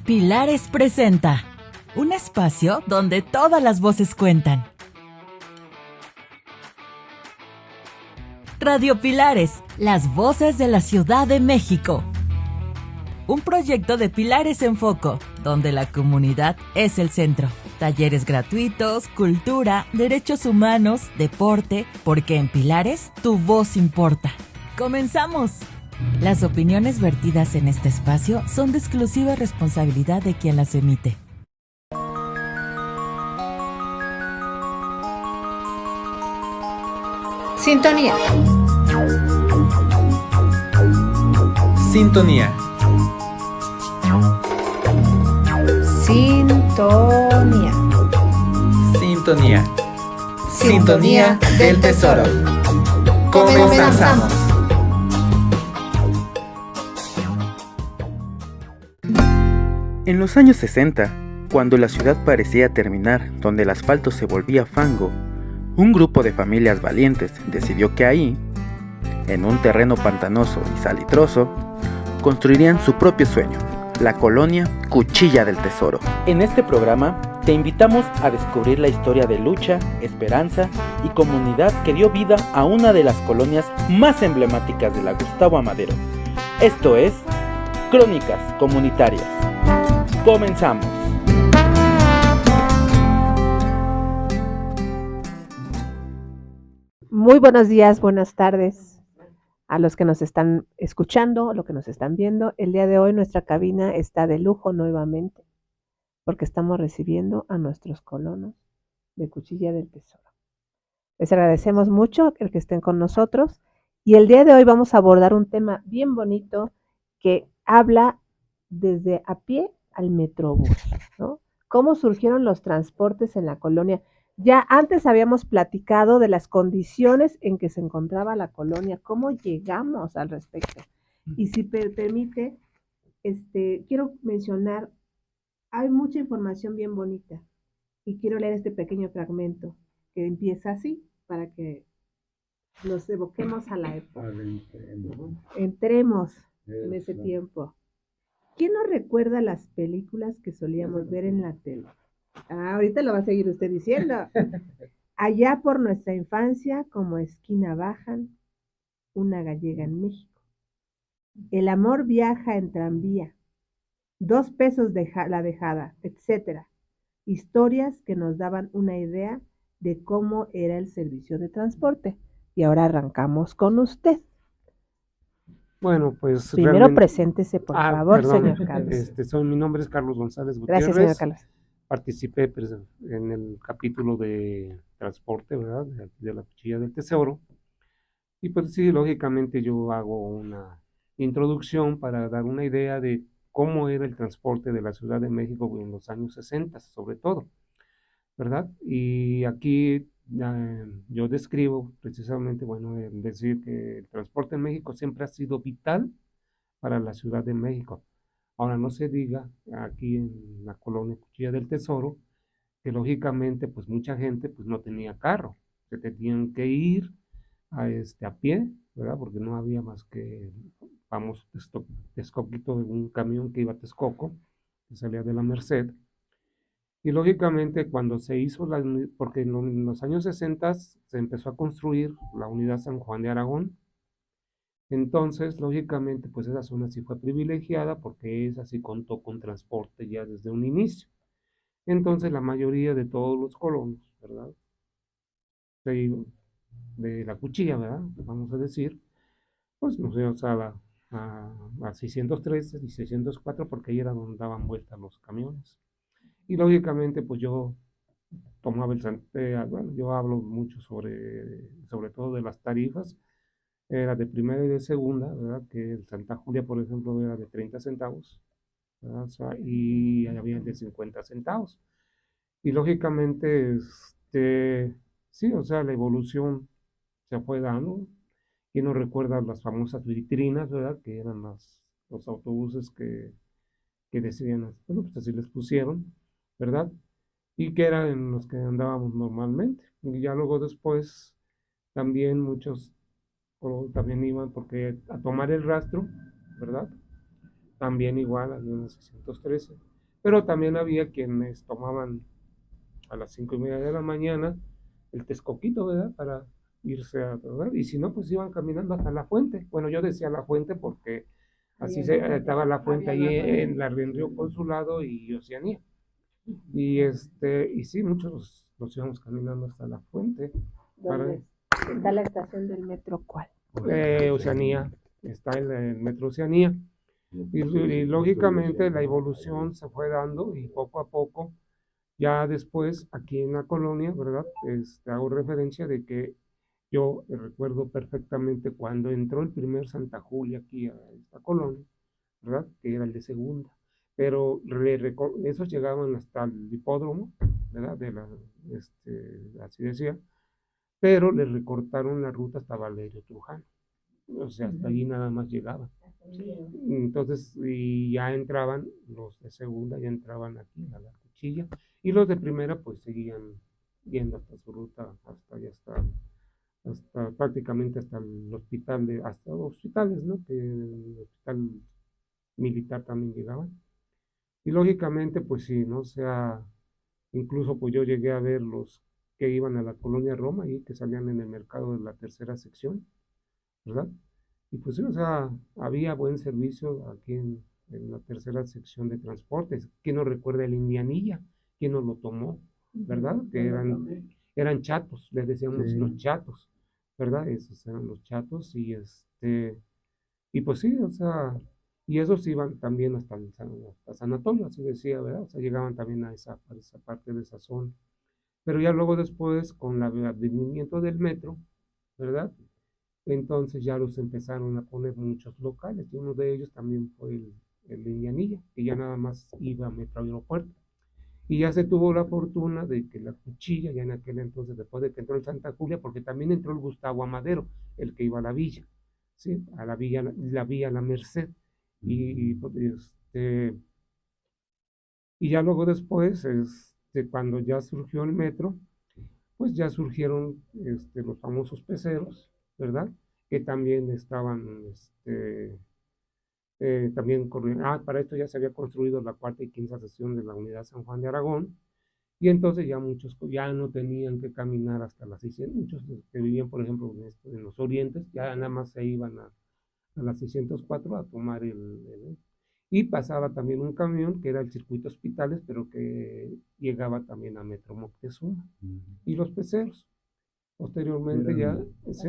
Pilares presenta un espacio donde todas las voces cuentan. Radio Pilares, las voces de la Ciudad de México. Un proyecto de Pilares en Foco, donde la comunidad es el centro. Talleres gratuitos, cultura, derechos humanos, deporte, porque en Pilares tu voz importa. ¡Comenzamos! Las opiniones vertidas en este espacio son de exclusiva responsabilidad de quien las emite. Sintonía. Sintonía. Sintonía. Sintonía. Sintonía del Tesoro. Comenzamos. En los años 60, cuando la ciudad parecía terminar, donde el asfalto se volvía fango, un grupo de familias valientes decidió que ahí, en un terreno pantanoso y salitroso, construirían su propio sueño, la colonia Cuchilla del Tesoro. En este programa te invitamos a descubrir la historia de lucha, esperanza y comunidad que dio vida a una de las colonias más emblemáticas de la Gustavo Amadero. Esto es Crónicas Comunitarias. Comenzamos. Muy buenos días, buenas tardes a los que nos están escuchando, a los que nos están viendo. El día de hoy nuestra cabina está de lujo nuevamente porque estamos recibiendo a nuestros colonos de Cuchilla del Tesoro. Les agradecemos mucho el que estén con nosotros y el día de hoy vamos a abordar un tema bien bonito que habla desde a pie al Metrobús, ¿no? ¿Cómo surgieron los transportes en la colonia? Ya antes habíamos platicado de las condiciones en que se encontraba la colonia, cómo llegamos al respecto. Y si permite, quiero mencionar, hay mucha información bien bonita y quiero leer este pequeño fragmento que empieza así para que nos evoquemos a la época. Entremos en ese tiempo. ¿Quién nos recuerda las películas que solíamos ver en la tele? Ahorita lo va a seguir usted diciendo. Allá por nuestra infancia, como esquina bajan, una gallega en México. El amor viaja en tranvía, 2 pesos la dejada, etcétera. Historias que nos daban una idea de cómo era el servicio de transporte. Y ahora arrancamos con usted. Bueno, pues primero preséntese, por favor, perdón, señor Carlos. Mi nombre es Carlos González Gutiérrez. Gracias, señor Carlos. Participé en el capítulo de transporte, ¿verdad? De la Cuchilla del Tesoro. Y pues sí, lógicamente yo hago una introducción para dar una idea de cómo era el transporte de la Ciudad de México en los años 60, sobre todo, ¿verdad? Y aquí yo describo precisamente, bueno, decir que el transporte en México siempre ha sido vital para la Ciudad de México. Ahora no se diga aquí en la colonia Cuchilla del Tesoro, que lógicamente pues mucha gente pues no tenía carro, que tenían que ir a pie, ¿verdad? Porque no había más que, vamos, Texcoquito, un camión que iba a Texcoco, que salía de la Merced. Y lógicamente cuando se hizo, porque en los años 60 se empezó a construir la unidad San Juan de Aragón. Entonces, lógicamente, pues esa zona sí fue privilegiada porque esa sí contó con transporte ya desde un inicio. Entonces, la mayoría de todos los colonos, ¿verdad? De la Cuchilla, ¿verdad? Vamos a decir, pues nos íbamos a 613 y 604 porque ahí era donde daban vuelta los camiones. Y lógicamente, pues yo tomaba bueno, yo hablo mucho sobre todo de las tarifas. Era de primera y de segunda, ¿verdad? Que el Santa Julia, por ejemplo, era de 30 centavos, ¿verdad? O sea, y había de 50 centavos. Y lógicamente, sí, o sea, la evolución se fue dando. Y nos recuerda las famosas vitrinas, ¿verdad? Que eran los autobuses que decían, bueno, pues así les pusieron, ¿verdad? Y que eran en los que andábamos normalmente. Y ya luego después, también muchos también iban porque a tomar el rastro, ¿verdad? También igual, había una 613. Pero también había quienes tomaban a las 5:30 de la mañana el Texcoquito, ¿verdad? Para irse a trabajar. Y si no, pues iban caminando hasta la fuente. Bueno, yo decía la fuente porque así estaba la fuente ahí en la en Río Consulado y Oceanía. Y sí, muchos nos íbamos caminando hasta la fuente. ¿Dónde está la estación del metro? ¿Cuál? Oceanía, está en el metro Oceanía. Y lógicamente la evolución se fue dando y poco a poco, ya después aquí en la colonia, ¿verdad? Hago referencia de que yo recuerdo perfectamente cuando entró el primer Santa Julia aquí a esta colonia, ¿verdad? Que era el de segunda. Pero esos llegaban hasta el hipódromo, ¿verdad? Así decía, pero le recortaron la ruta hasta Valerio Trujano. O sea, hasta allí nada más llegaban. Entonces, y ya entraban los de segunda, ya entraban aquí a la Cuchilla, y los de primera pues seguían yendo hasta su ruta, hasta prácticamente hasta el hospital, hasta hospitales, ¿no? Que el hospital militar también llegaban. Y lógicamente, pues sí, ¿no? O sea, incluso pues yo llegué a ver los que iban a la colonia Roma y que salían en el mercado de la tercera sección, ¿verdad? Y pues sí, o sea, había buen servicio aquí en la tercera sección de transportes. ¿Quién no recuerda el Indianilla? ¿Quién no lo tomó? ¿Verdad? Que eran chatos, les decíamos Sí. los chatos, ¿verdad? Esos eran los chatos y pues sí, o sea, y esos iban también hasta San Antonio, así decía, ¿verdad? O sea, llegaban también a esa parte de esa zona. Pero ya luego después, con el advenimiento del metro, ¿verdad? Entonces ya los empezaron a poner muchos locales, y uno de ellos también fue el de Indianilla, que ya nada más iba a Metro Aeropuerto. Y ya se tuvo la fortuna de que la Cuchilla, ya en aquel entonces, después de que entró el Santa Julia, porque también entró el Gustavo Amadero, el que iba a la villa, ¿sí? A la villa La Merced. Pues, y ya luego después, cuando ya surgió el metro, pues ya surgieron los famosos peceros, ¿verdad? Que también estaban, también para esto ya se había construido la cuarta y quinta sección de la Unidad San Juan de Aragón, y entonces ya muchos ya no tenían que caminar hasta las 600, muchos que vivían, por ejemplo, en los orientes, ya nada más se iban a las 604 a tomar y pasaba también un camión que era el circuito Hospitales, pero que llegaba también a Metro Moctezuma. Y los peceros. Posteriormente Eran ya, ¿sí?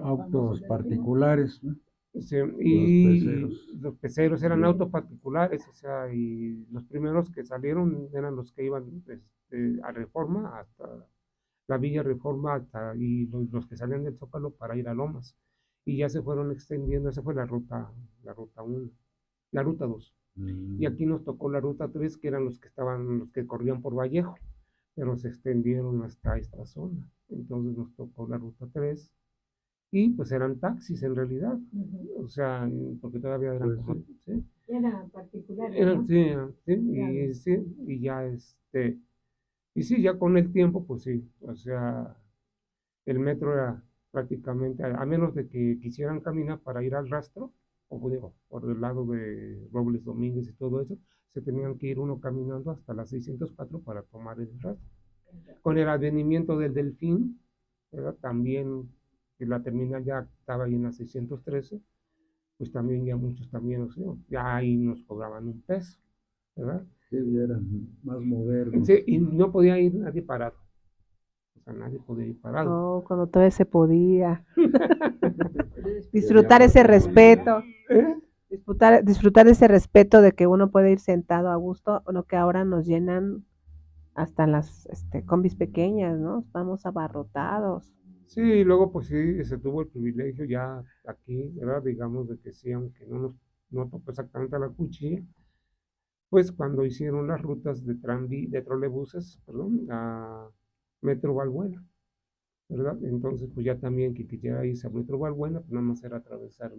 autos particulares, ¿no? Sí, Los y peceros. los peceros eran autos particulares, o sea, y los primeros que salieron eran los que iban a Reforma hasta la Villa Reforma y los que salían del Zócalo para ir a Lomas. Y ya se fueron extendiendo, esa fue la ruta 1, la ruta 2. Y aquí nos tocó la ruta 3, que eran los que corrían por Vallejo, pero se extendieron hasta esta zona. Entonces nos tocó la ruta 3 y pues eran taxis en realidad, o sea, porque todavía eran Pues como, sí. ¿sí? Eran particulares, Eran, ¿no? sí, y ya y sí, ya con el tiempo, pues sí, o sea, el metro era prácticamente, a menos de que quisieran caminar para ir al rastro, o digo, por el lado de Robles Domínguez y todo eso, se tenían que ir uno caminando hasta las 604 para tomar el rastro. Con el advenimiento del Delfín, ¿verdad? También, que la terminal ya estaba ahí en la 613, pues también ya muchos también, o sea, ya ahí nos cobraban un peso, ¿verdad? Sí, ya eran más modernos. Sí, y no podía ir nadie parado, o sea, nadie podía ir parado. Oh, cuando todavía se podía. Disfrutar ese respeto. ¿Eh? Disfrutar ese respeto de que uno puede ir sentado a gusto, lo que ahora nos llenan hasta las combis pequeñas, ¿no? Vamos abarrotados. Sí, y luego pues sí, se tuvo el privilegio ya aquí, ¿verdad? Digamos de que sí, aunque no tocó exactamente a la Cuchilla, pues cuando hicieron las rutas de trolebuses, perdón, a Metro Valbuena, ¿verdad? Entonces pues ya también que quisiera irse a Metro Valbuena, pues nada más era atravesar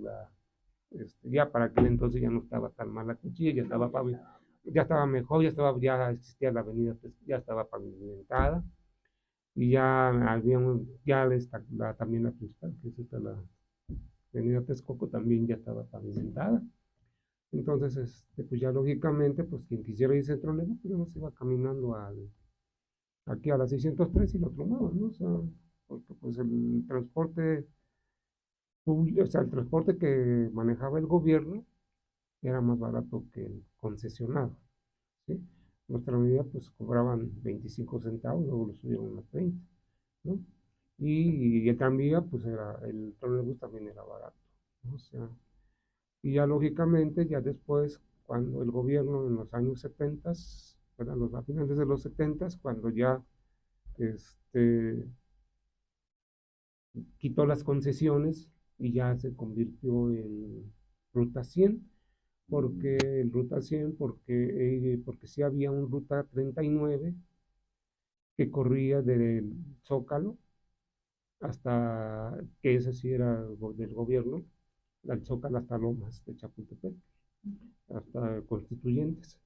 ya para aquel entonces ya no estaba tan mal la Cuchilla, ya estaba mejor, ya existía la avenida, pues, ya estaba pavimentada, y ya también la principal, que es la avenida Texcoco, también ya estaba pavimentada. Entonces, pues ya lógicamente, pues quien quisiera irse al trolebús, pues no se iba caminando aquí a la 603 y lo tomaba, ¿no? O sea, porque pues el transporte público, o sea, el transporte que manejaba el gobierno era más barato que el concesionado, ¿sí? Nuestra medida pues cobraban 25 centavos, luego lo subieron a 30, ¿no? Y el tranvía, pues el trolebús también era barato, ¿no? O sea, y ya lógicamente, ya después, cuando el gobierno en los años 70, a finales de los 70, cuando ya este, quitó las concesiones y ya se convirtió en Ruta 100, porque el Ruta 100, porque sí había un Ruta 39 que corría del Zócalo hasta, que ese sí era del gobierno, del Zócalo hasta Lomas de Chapultepec, hasta Constituyentes.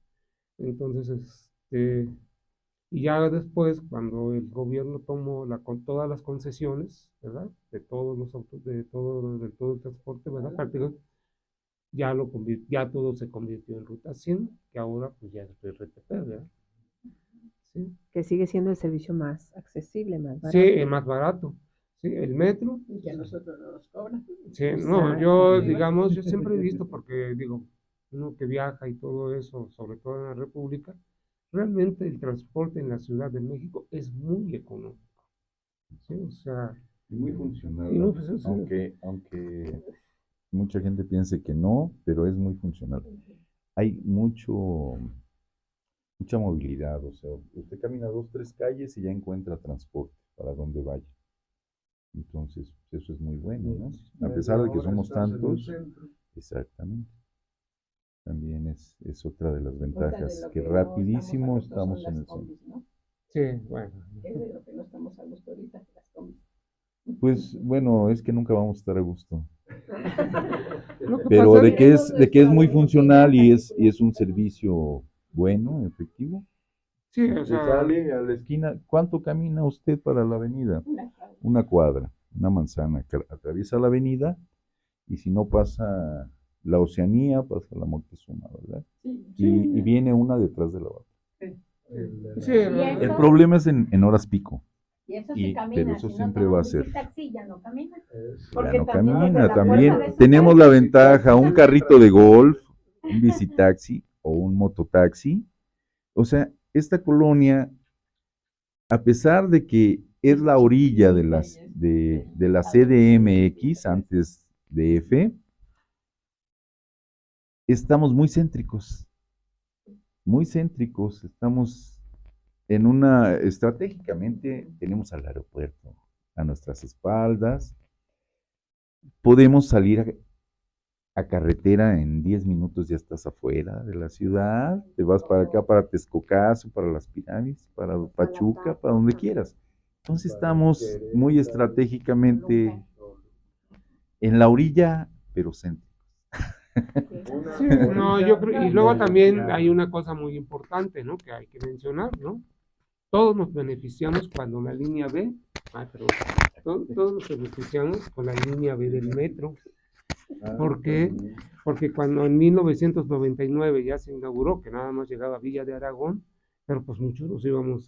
Entonces, y ya después, cuando el gobierno tomó con todas las concesiones, ¿verdad? De todos los autos, de todo el transporte, ¿verdad? Prácticamente, ya todo se convirtió en Ruta 100, que ahora pues ya es RTP, ¿verdad? Sí, Que sigue siendo el servicio más accesible, más sí, barato. es más barato. Sí, el metro. Y que a nosotros no nos cobran. Sí, no, yo, Exacto. digamos, yo siempre he visto, porque digo, uno que viaja y todo eso, sobre todo en la República, realmente el transporte en la Ciudad de México es muy económico. Sí, o sea, Y muy funcional, y muy funcional. aunque mucha gente piense que no, pero es muy funcional. Hay mucha movilidad, o sea, usted camina 2, 3 calles y ya encuentra transporte para donde vaya. Entonces, eso es muy bueno, ¿no? A pesar de que somos tantos, exactamente. También es otra de las ventajas, que rapidísimo estamos en el centro. Sí, bueno. Es de lo que no estamos a gusto ahorita, las combis. Pues bueno, es que nunca vamos a estar a gusto. Lo que Pero pasa de que es muy funcional y es un servicio bueno, efectivo. sí, o Usted sea, sale a la esquina, ¿cuánto camina usted para la avenida? Una cuadra, una manzana, atraviesa la avenida y si no pasa la Oceanía, pasa la Moctezuma, ¿verdad? Y viene una detrás de la otra. sí, El problema es en horas pico. Y eso Y- sí camina, pero eso si no siempre va a tomamos ser. taxi, ya no camina. Ya Porque no también camina, desde la también puerta de su tenemos casa, la ventaja, un carrito de golf, un bicitaxi o un mototaxi. O sea, esta colonia, a pesar de que es la orilla de la CDMX, antes de F, estamos muy céntricos, estamos estratégicamente tenemos al aeropuerto a nuestras espaldas, podemos salir a carretera en 10 minutos, ya estás afuera de la ciudad, te vas para acá, para Texcocazo, para las pirámides, para Pachuca, para donde quieras. Entonces estamos muy estratégicamente en la orilla, pero céntricos. sí, no, yo creo, y luego también hay una cosa muy importante, ¿no? Que hay que mencionar, ¿no? Todos nos beneficiamos cuando la línea B, todos nos beneficiamos con la línea B del metro. ¿Por qué? Porque cuando en 1999 ya se inauguró, que nada más llegaba a Villa de Aragón, pero pues muchos nos íbamos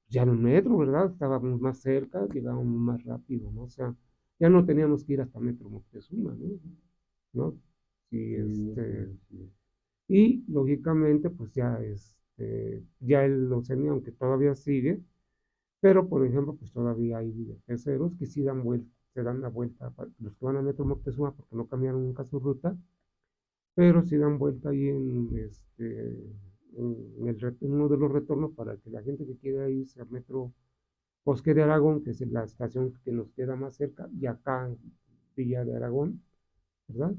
ya en el metro, ¿verdad? Estábamos más cerca, llegábamos más rápido, ¿no? O sea, ya no teníamos que ir hasta Metro Moctezuma, ¿no? Sí, y lógicamente, pues ya el Oceanía, aunque todavía sigue, pero por ejemplo, pues todavía hay terceros que sí se dan la vuelta, los que van a Metro Moctezuma porque no cambiaron nunca su ruta, pero sí dan vuelta ahí en uno de los retornos para que la gente que quiera irse a Metro Bosque de Aragón, que es la estación que nos queda más cerca, y acá en Villa de Aragón, ¿verdad?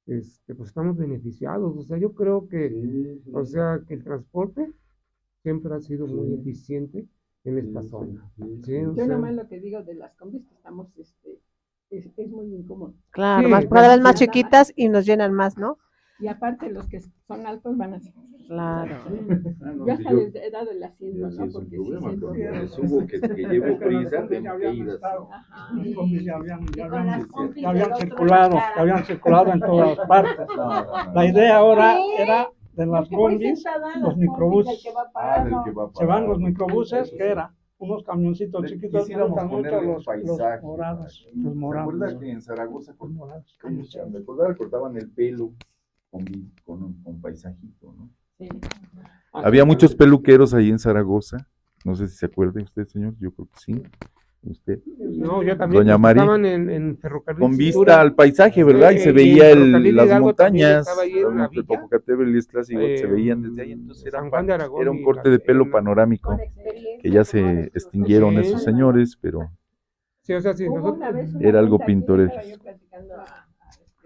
Pues estamos beneficiados, o sea, yo creo que, o sea, que el transporte siempre ha sido muy eficiente en esta zona. ¿Sí? O Yo sea, nomás lo que digo de las combis que estamos, es muy incómodo. Claro, Sí, más, cada vez más sí. chiquitas y nos llenan más, ¿no? Y aparte los que son altos van a ser. Claro. Yo hasta les he dado el asiento, Sí, ¿no? es un Porque problema, sí cuando se me subo que llevo prisa, tengo que ir así. Ajá. Los combis ya con las compis ya del habían otro circulado, cara. ya habían circulado en todas partes. La idea ahora era de las Porque voy combis, sentada en los las compis microbuses. del que va Del parado. que va Se van los parado. microbuses, que era unos camioncitos chiquitos, me Quisiéramos gustan mucho ponerle un los paisaje. morados. Los ¿Se acuerda morados. que en Zaragoza Los morados. cortaban el pelo con paisajito, ¿no? Sí. Había muchos peluqueros ahí en Zaragoza. No sé si se acuerda usted, señor. Yo creo que sí. Usted. No, yo también. Doña Mari. Estaban en Ferrocarril Con Cintura. vista al paisaje, ¿verdad? Y se Y veía en Ferrocarril las Hidalgo también montañas, estaba ahí en la el villa. Popocatépetl y Iztaccíhuatl se Eh, veían desde ahí. Entonces San Juan de Aragón era un y corte de pelo la- panorámico, Con experiencia, que ya como se ahora extinguieron Sí. esos señores, pero Sí, o sea, sí, Hubo nosotros. una vez una Era algo junta aquí, pintoresco. estaba yo platicando a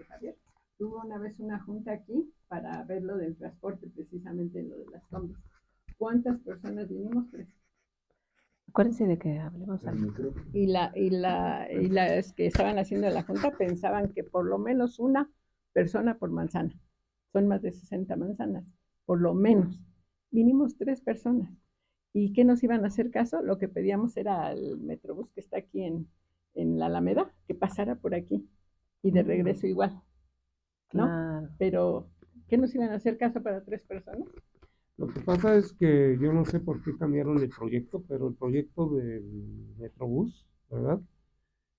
Javier. Hubo una vez una junta aquí para ver lo del transporte, precisamente lo de las combis. ¿Cuántas personas vinimos? 3. Acuérdense de que hablemos algo. Y las que estaban haciendo la junta pensaban que por lo menos una persona por manzana. Son más de 60 manzanas, por lo menos. Vinimos 3 personas. ¿Y qué nos iban a hacer caso? Lo que pedíamos era al Metrobús que está aquí en la Alameda, que pasara por aquí. Y de regreso igual, ¿no? Claro. Pero, ¿qué nos iban a hacer caso para 3 personas? Lo que pasa es que yo no sé por qué cambiaron el proyecto, pero el proyecto del Metrobús, ¿verdad?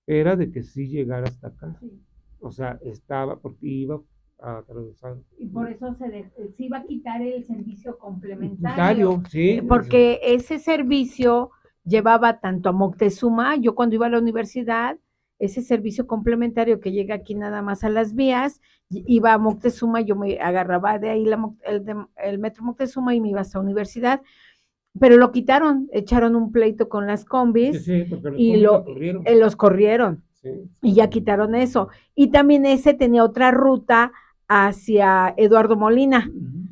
Era de que sí llegara hasta acá. Sí. O sea, estaba, porque iba a atravesar. Y por eso se iba a quitar el servicio Complementario, complementario. sí. Porque ese servicio llevaba tanto a Moctezuma, yo cuando iba a la universidad, ese servicio complementario que llega aquí nada más a las vías, iba a Moctezuma, yo me agarraba de ahí el metro Moctezuma y me iba hasta la universidad, pero lo quitaron, echaron un pleito con las combis Sí, porque los y combis lo corrieron. los corrieron. Sí. Y ya quitaron eso. Y también ese tenía otra ruta hacia Eduardo Molina,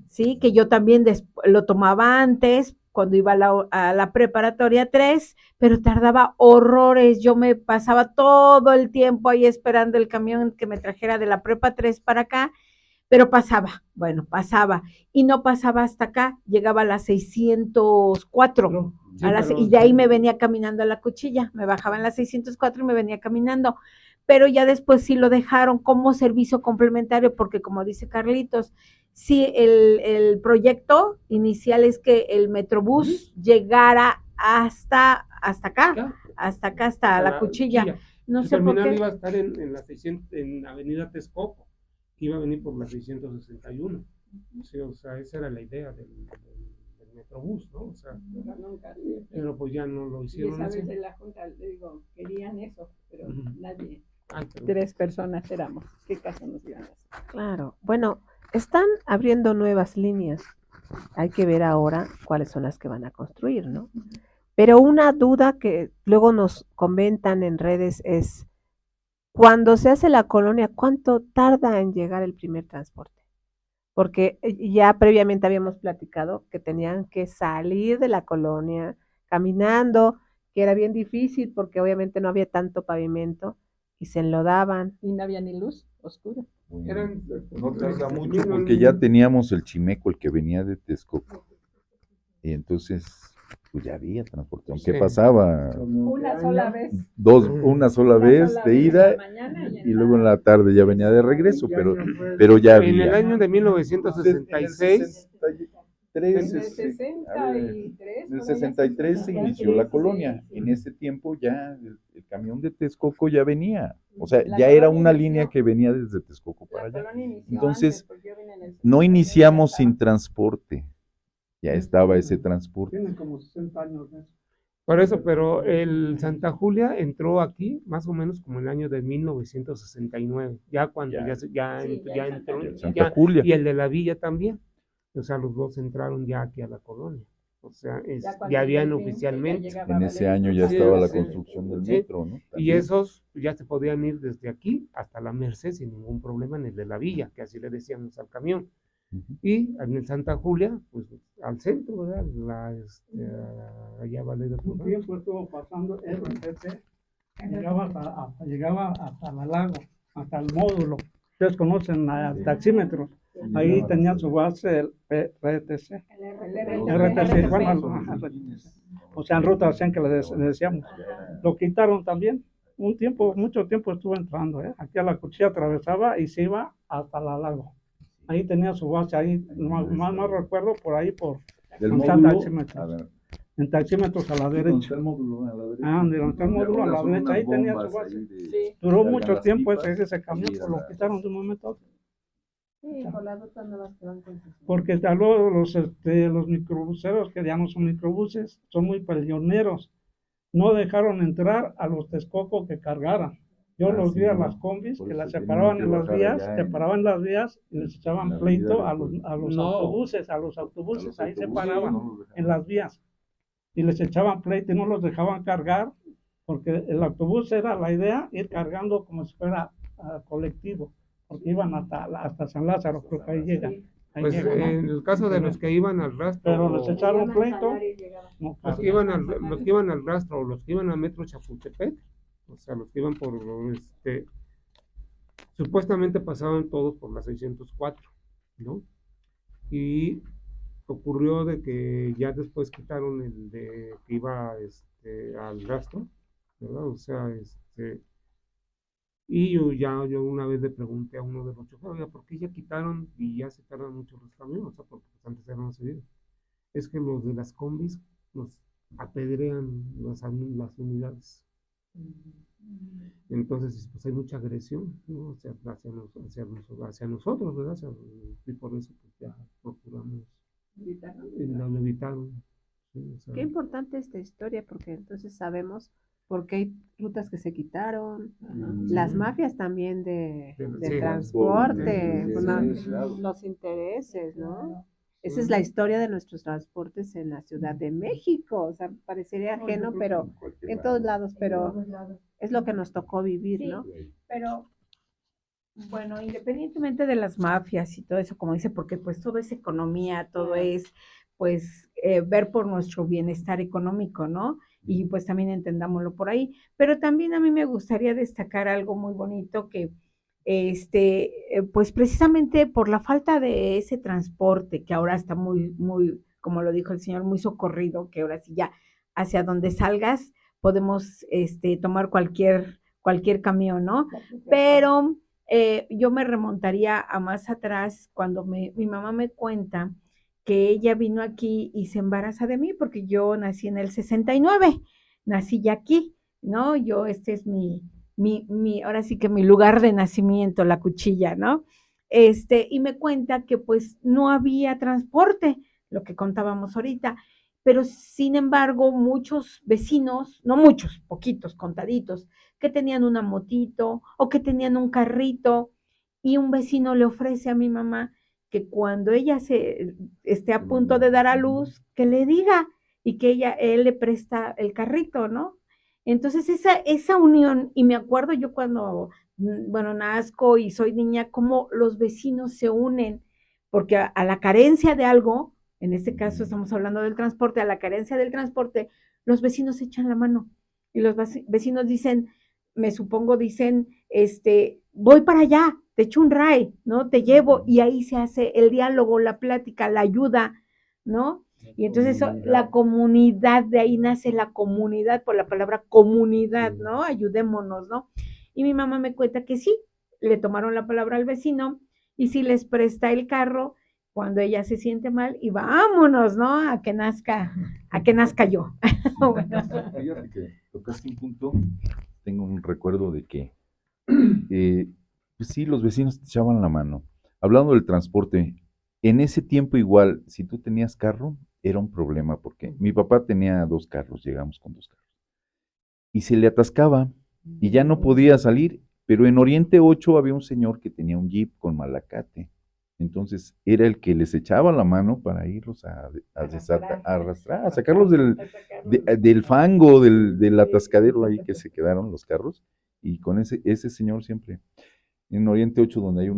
¿sí? Que yo también lo tomaba antes, cuando iba a la preparatoria 3, pero tardaba horrores. Yo me pasaba todo el tiempo ahí esperando el camión que me trajera de la prepa 3 para acá, pero pasaba, y no pasaba hasta acá, llegaba a las 604. Sí, Y de ahí me venía caminando a la Cuchilla, me bajaba en las 604 y me venía caminando, pero ya después sí lo dejaron como servicio complementario, porque como dice Carlitos, sí, el proyecto inicial es que el Metrobús llegara hasta acá, hasta la Cuchilla. No El sé por terminal qué. iba a estar en la 600, en Avenida Texcoco, que iba a venir por la 661. Sí, o sea, esa era la idea del Metrobús, ¿no? O sea, Pero nunca. pero pues ya no lo Y hicieron esa así. vez en la junta, le digo, querían eso, pero Ujú. nadie. Ay, pero- 3 personas éramos. ¿Qué caso nos iban a hacer? Claro. Bueno, están abriendo nuevas líneas. Hay que ver ahora cuáles son las que van a construir, ¿no? Pero una duda que luego nos comentan en redes es, cuando se hace la colonia, ¿cuánto tarda en llegar el primer transporte? Porque ya previamente habíamos platicado que tenían que salir de la colonia caminando, que era bien difícil porque obviamente no había tanto pavimento y se enlodaban. Y no había ni luz, oscura. Eran, No tarda mucho eran- porque ya teníamos el Chimeco, el que venía de Texcoco. Y entonces, pues ya había transporte. Aunque Sí. pasaba Una sola vez. una sola Una vez sola de vez en ida la mañana y luego en la tarde ya venía de regreso, ¿Qué pero año fue? ya En el había. año de 1966, En el En el 63. En el 63 se inició la colonia. En ese tiempo ya el camión de Texcoco ya venía. O sea, La ya era colonia una inició- línea que venía desde Texcoco para La allá. colonia inició Entonces, antes, porque yo vine en el No 63, iniciamos ya sin estaba. transporte. Ya estaba ese transporte. Tienen como 60 años de eso. por eso, pero el Santa Julia entró aquí más o menos como en el año de 1969, ya cuando Ya. Sí, ya ya entró, El Santa ya- Julia. y el de la villa también, o sea, los dos entraron ya aquí a la colonia, o sea, cuando ya habían llegó el PIN, oficialmente, ya llegaba En ese Valerio año ya Sí, estaba la sí. construcción del Sí. metro, ¿no? y También. esos ya se podían ir desde aquí hasta la Merced sin ningún problema en el de la villa, que así le decíamos al camión. Ujú. Y en el Santa Julia, pues al centro, ¿verdad? Allá Valerio Un Tobar. tiempo estuvo pasando RTP, llegaba hasta la lago, hasta el módulo. Ustedes conocen al taxímetro. Ahí tenía su base el RTC. RTC, bueno, o sea, en ruta 100 que le decíamos. Lo quitaron también. Un tiempo, mucho tiempo estuvo entrando, ¿eh? Aquí a la Cuchilla atravesaba y se iba hasta la Lago. Ahí tenía su base, ahí, más no recuerdo, por ahí, por Del San módulo, Taxímetros. a ver, En taxímetros a la donde derecha. está el módulo a la derecha. Ah, donde está el módulo a la Son derecha, unas ahí tenía su bombas base. ahí de- Sí. Duró cargan mucho las tiempo pipas ese camión, y pues lo las- quitaron de un momento a otro. Sí, por las rutas nuevas que van con sus- Porque tal vez los microbuseros, que ya no son microbuses, son muy peleoneros. No dejaron entrar a los Texcoco que cargaran. Yo los sí, vi a ¿no? las combis Por que eso las tenían separaban que en las bajar vías, allá se paraban en las vías y les en echaban la pleito avenida a los del- autobuses, a los autobuses, ahí se autobuses, paraban no los dejaban. en las vías y les echaban pleito y no los dejaban cargar porque el autobús era la idea ir cargando como si fuera colectivo, porque iban hasta San Lázaro, creo que ahí llegan. Ahí Pues llegan, ¿no? en el caso de los que iban al rastro, Pero les echaron pleito. No, los que iban al rastro o los que iban a Metro Chapultepec, o sea, los que iban por, supuestamente pasaban todos por la 604, ¿no? Y ocurrió de que ya después quitaron el de que iba al rastro, ¿verdad? O sea, y yo una vez le pregunté a uno de los choferes, oiga, ¿por qué ya quitaron y ya se tardan mucho los camiones? O sea, porque pues, antes eran seguidos. Es que los de las combis nos apedrean las unidades. Entonces, pues hay mucha agresión, ¿no? O sea, hacia nosotros, ¿verdad? O sea, y por eso pues, ya procuramos evitarlo. ¿Sí? O sea, Qué importante esta historia, porque entonces sabemos por qué hay rutas que se quitaron, las mafias también de Sí. transporte, Sí, bueno, sí, claro. los intereses, ¿no? Esa es la historia de nuestros transportes en la Ciudad de México, o sea, parecería ajeno, pero en todos lados, pero es lo que nos tocó vivir, ¿no? Pero bueno, independientemente de las mafias y todo eso, como dice, porque pues todo es economía, todo es pues ver por nuestro bienestar económico, ¿no? Y pues también entendámoslo por ahí. Pero también a mí me gustaría destacar algo muy bonito que pues precisamente por la falta de ese transporte que ahora está muy, como lo dijo el señor, muy socorrido, que ahora sí ya hacia donde salgas podemos tomar cualquier camión, ¿no? Pero yo me remontaría a más atrás cuando mi mamá me cuenta que ella vino aquí y se embaraza de mí porque yo nací en el 69, nací ya aquí, ¿no? Este es ahora sí que mi lugar de nacimiento, la Cuchilla, ¿no? Y me cuenta que pues no había transporte, lo que contábamos ahorita, pero sin embargo muchos vecinos, no muchos, poquitos, contaditos, que tenían una motito o que tenían un carrito y un vecino le ofrece a mi mamá que cuando ella esté a punto de dar a luz, que le diga y que él le presta el carrito, ¿no? Entonces esa unión, y me acuerdo yo cuando, bueno, nazco y soy niña, cómo los vecinos se unen, porque a la carencia de algo, en este caso estamos hablando del transporte, a la carencia del transporte, los vecinos echan la mano y los vecinos dicen, me supongo dicen, voy para allá, te echo un ride, ¿no? Te llevo y ahí se hace el diálogo, la plática, la ayuda, ¿no? Y entonces la comunidad, de ahí nace la comunidad por la palabra comunidad, ¿no? Ayudémonos, ¿no? Y mi mamá me cuenta que sí, le tomaron la palabra al vecino y sí les presta el carro cuando ella se siente mal y vámonos, ¿no? A que nazca yo. Fíjate que tocaste un punto, tengo un recuerdo de que, pues sí, los vecinos te echaban la mano. Hablando del transporte, en ese tiempo igual, si tú tenías carro, era un problema, porque mi papá tenía 2 carros, llegamos con 2 carros, y se le atascaba, y ya no podía salir, pero en Oriente 8 había un señor que tenía un jeep con malacate, entonces era el que les echaba la mano para irlos a arrastrar, a sacarlos del fango, del atascadero ahí que se quedaron los carros, y con ese señor siempre, en Oriente 8 donde hay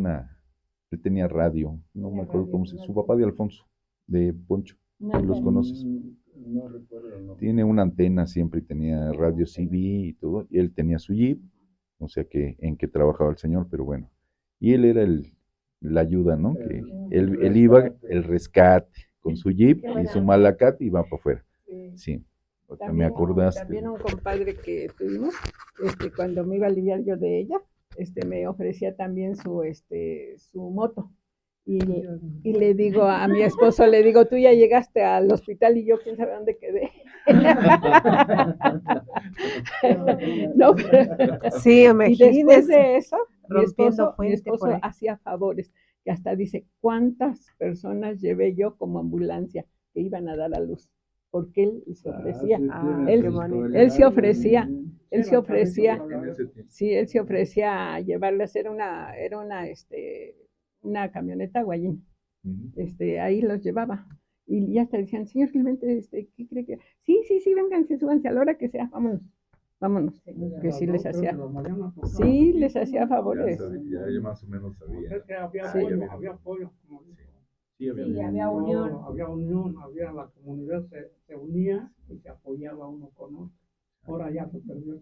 él tenía radio, no me acuerdo cómo se llama, su papá de Alfonso, de Poncho, ¿los conoces? No recuerdo, no. Tiene una antena siempre y tenía radio CB y todo, y él tenía su jeep, no sé en qué trabajaba el señor, pero bueno, y él era la ayuda, ¿no? Que él iba, el rescate, con su jeep y su malacate y va para afuera. Sí, me acordaste. También un compadre que tuvimos, cuando me iba a aliviar yo de ella, me ofrecía también su moto. Y le digo a mi esposo, le digo, tú ya llegaste al hospital y yo quién sabe dónde quedé. No, Sí, y después imagínese. de eso, mi Rompiendo fuente por esposo ahí. hacía favores, que hasta dice, ¿cuántas personas llevé yo como ambulancia que iban a dar a luz? Porque él se ofrecía, qué bonito. él se ofrecía, él se Era ofrecía, tradicional, sí, él se ofrecía a llevarle a hacer una camioneta guayín, ahí los llevaba. Y ya hasta decían, señor Clemente, ¿qué cree que? Sí, vénganse, súbanse a la hora que sea, vámonos, que sí les hacía, sí, les hacía favores. Ya más o menos sabía. Es que había Sí. había apoyo, como dice. Sí, había unión. Había unión, la comunidad se unía y se apoyaba uno con otro. Ahora ya se perdió.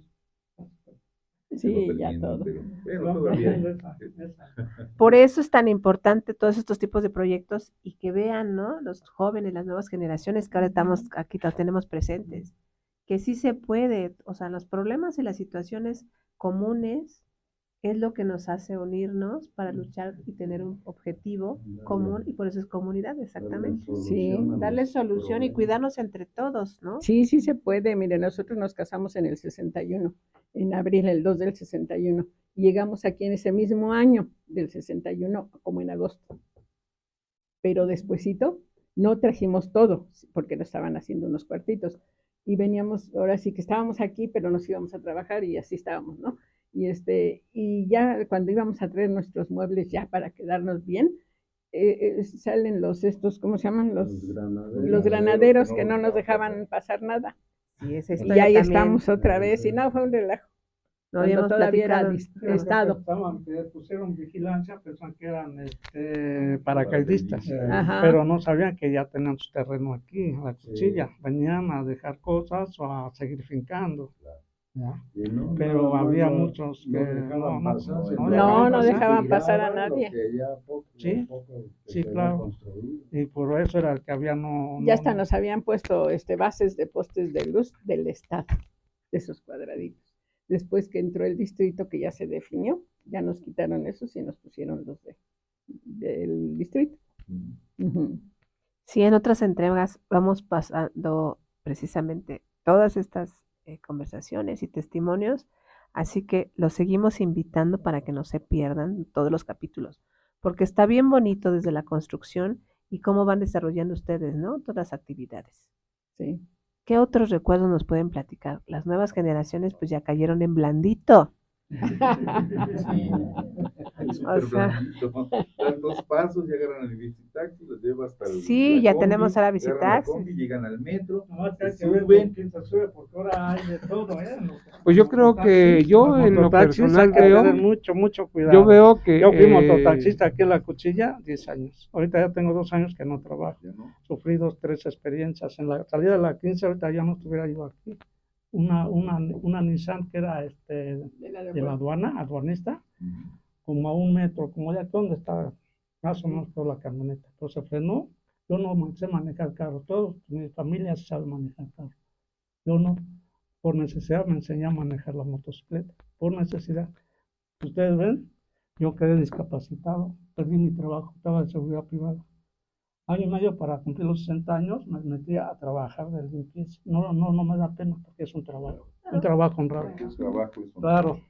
Sí, ya todo. Pero todavía. Por eso es tan importante todos estos tipos de proyectos y que vean, ¿no? Los jóvenes, las nuevas generaciones que ahora estamos aquí, los tenemos presentes, que sí se puede, o sea, los problemas y las situaciones comunes es lo que nos hace unirnos para luchar y tener un objetivo común y por eso es comunidad, exactamente. Sí, Darle solución y cuidarnos entre todos, ¿no? Sí, sí se puede. Mire, nosotros nos casamos en el 61, en abril, el 2 del 61. Y llegamos aquí en ese mismo año del 61, como en agosto. Pero despuesito no trajimos todo, porque nos estaban haciendo unos cuartitos. Y veníamos, ahora sí que estábamos aquí, pero nos íbamos a trabajar y así estábamos, ¿no? Y ya cuando íbamos a traer nuestros muebles ya para quedarnos bien, salen ¿cómo se llaman? Los granaderos que no nos dejaban pasar nada. Sí, esa Y historia ahí también. estamos otra vez, y no, fue un relajo. No Cuando habíamos todavía era platicado. estado. Pusieron vigilancia, pensaban que eran paracaidistas, Ajá. pero no sabían que ya tenían su terreno aquí, en la cuchilla. Venían a dejar cosas o a seguir fincando. ¿Ya? Pero había muchos que No dejaban pasar a nadie. Sí, claro. Y por eso era el que había Ya hasta nos habían puesto bases de postes de luz del estado, de esos cuadraditos. Después que entró el distrito que ya se definió, ya nos quitaron esos y nos pusieron los del distrito. Uh-huh. Sí, en otras entregas vamos pasando precisamente todas estas conversaciones y testimonios, así que los seguimos invitando para que no se pierdan todos los capítulos, porque está bien bonito desde la construcción y cómo van desarrollando ustedes, ¿no? Todas las actividades. Sí. ¿Qué otros recuerdos nos pueden platicar? Las nuevas generaciones pues ya cayeron en blandito. Sí, O sea, dan 2 pasos, ya agarran el bicitaxi, los lleva hasta el. Sí, ya tenemos a la agarran bicitaxi. la combi, llegan al metro. Quién se sube, porque ahora hay de todo, Pues yo creo que yo en lo personal creo, mucho cuidado. yo veo que Yo fui mototaxista aquí en La Cuchilla 10 años. Ahorita ya tengo 2 años que no trabajo. Sufrí 3 experiencias. En la salida de la 15 ahorita ya no estuviera yo aquí. Una Nissan que era de la aduanista, como a 1 metro, como de aquí donde estaba, más o menos toda la camioneta. Pero se frenó. Yo no sé manejar carro. Todos mi familia sabe manejar carro. Yo no. Por necesidad me enseñé a manejar la motocicleta. Por necesidad. Ustedes ven, yo quedé discapacitado. Perdí mi trabajo. Estaba de seguridad privada. Año y medio para cumplir los 60 años me metí a trabajar de limpieza. No me da pena porque es un trabajo honrado. Claro.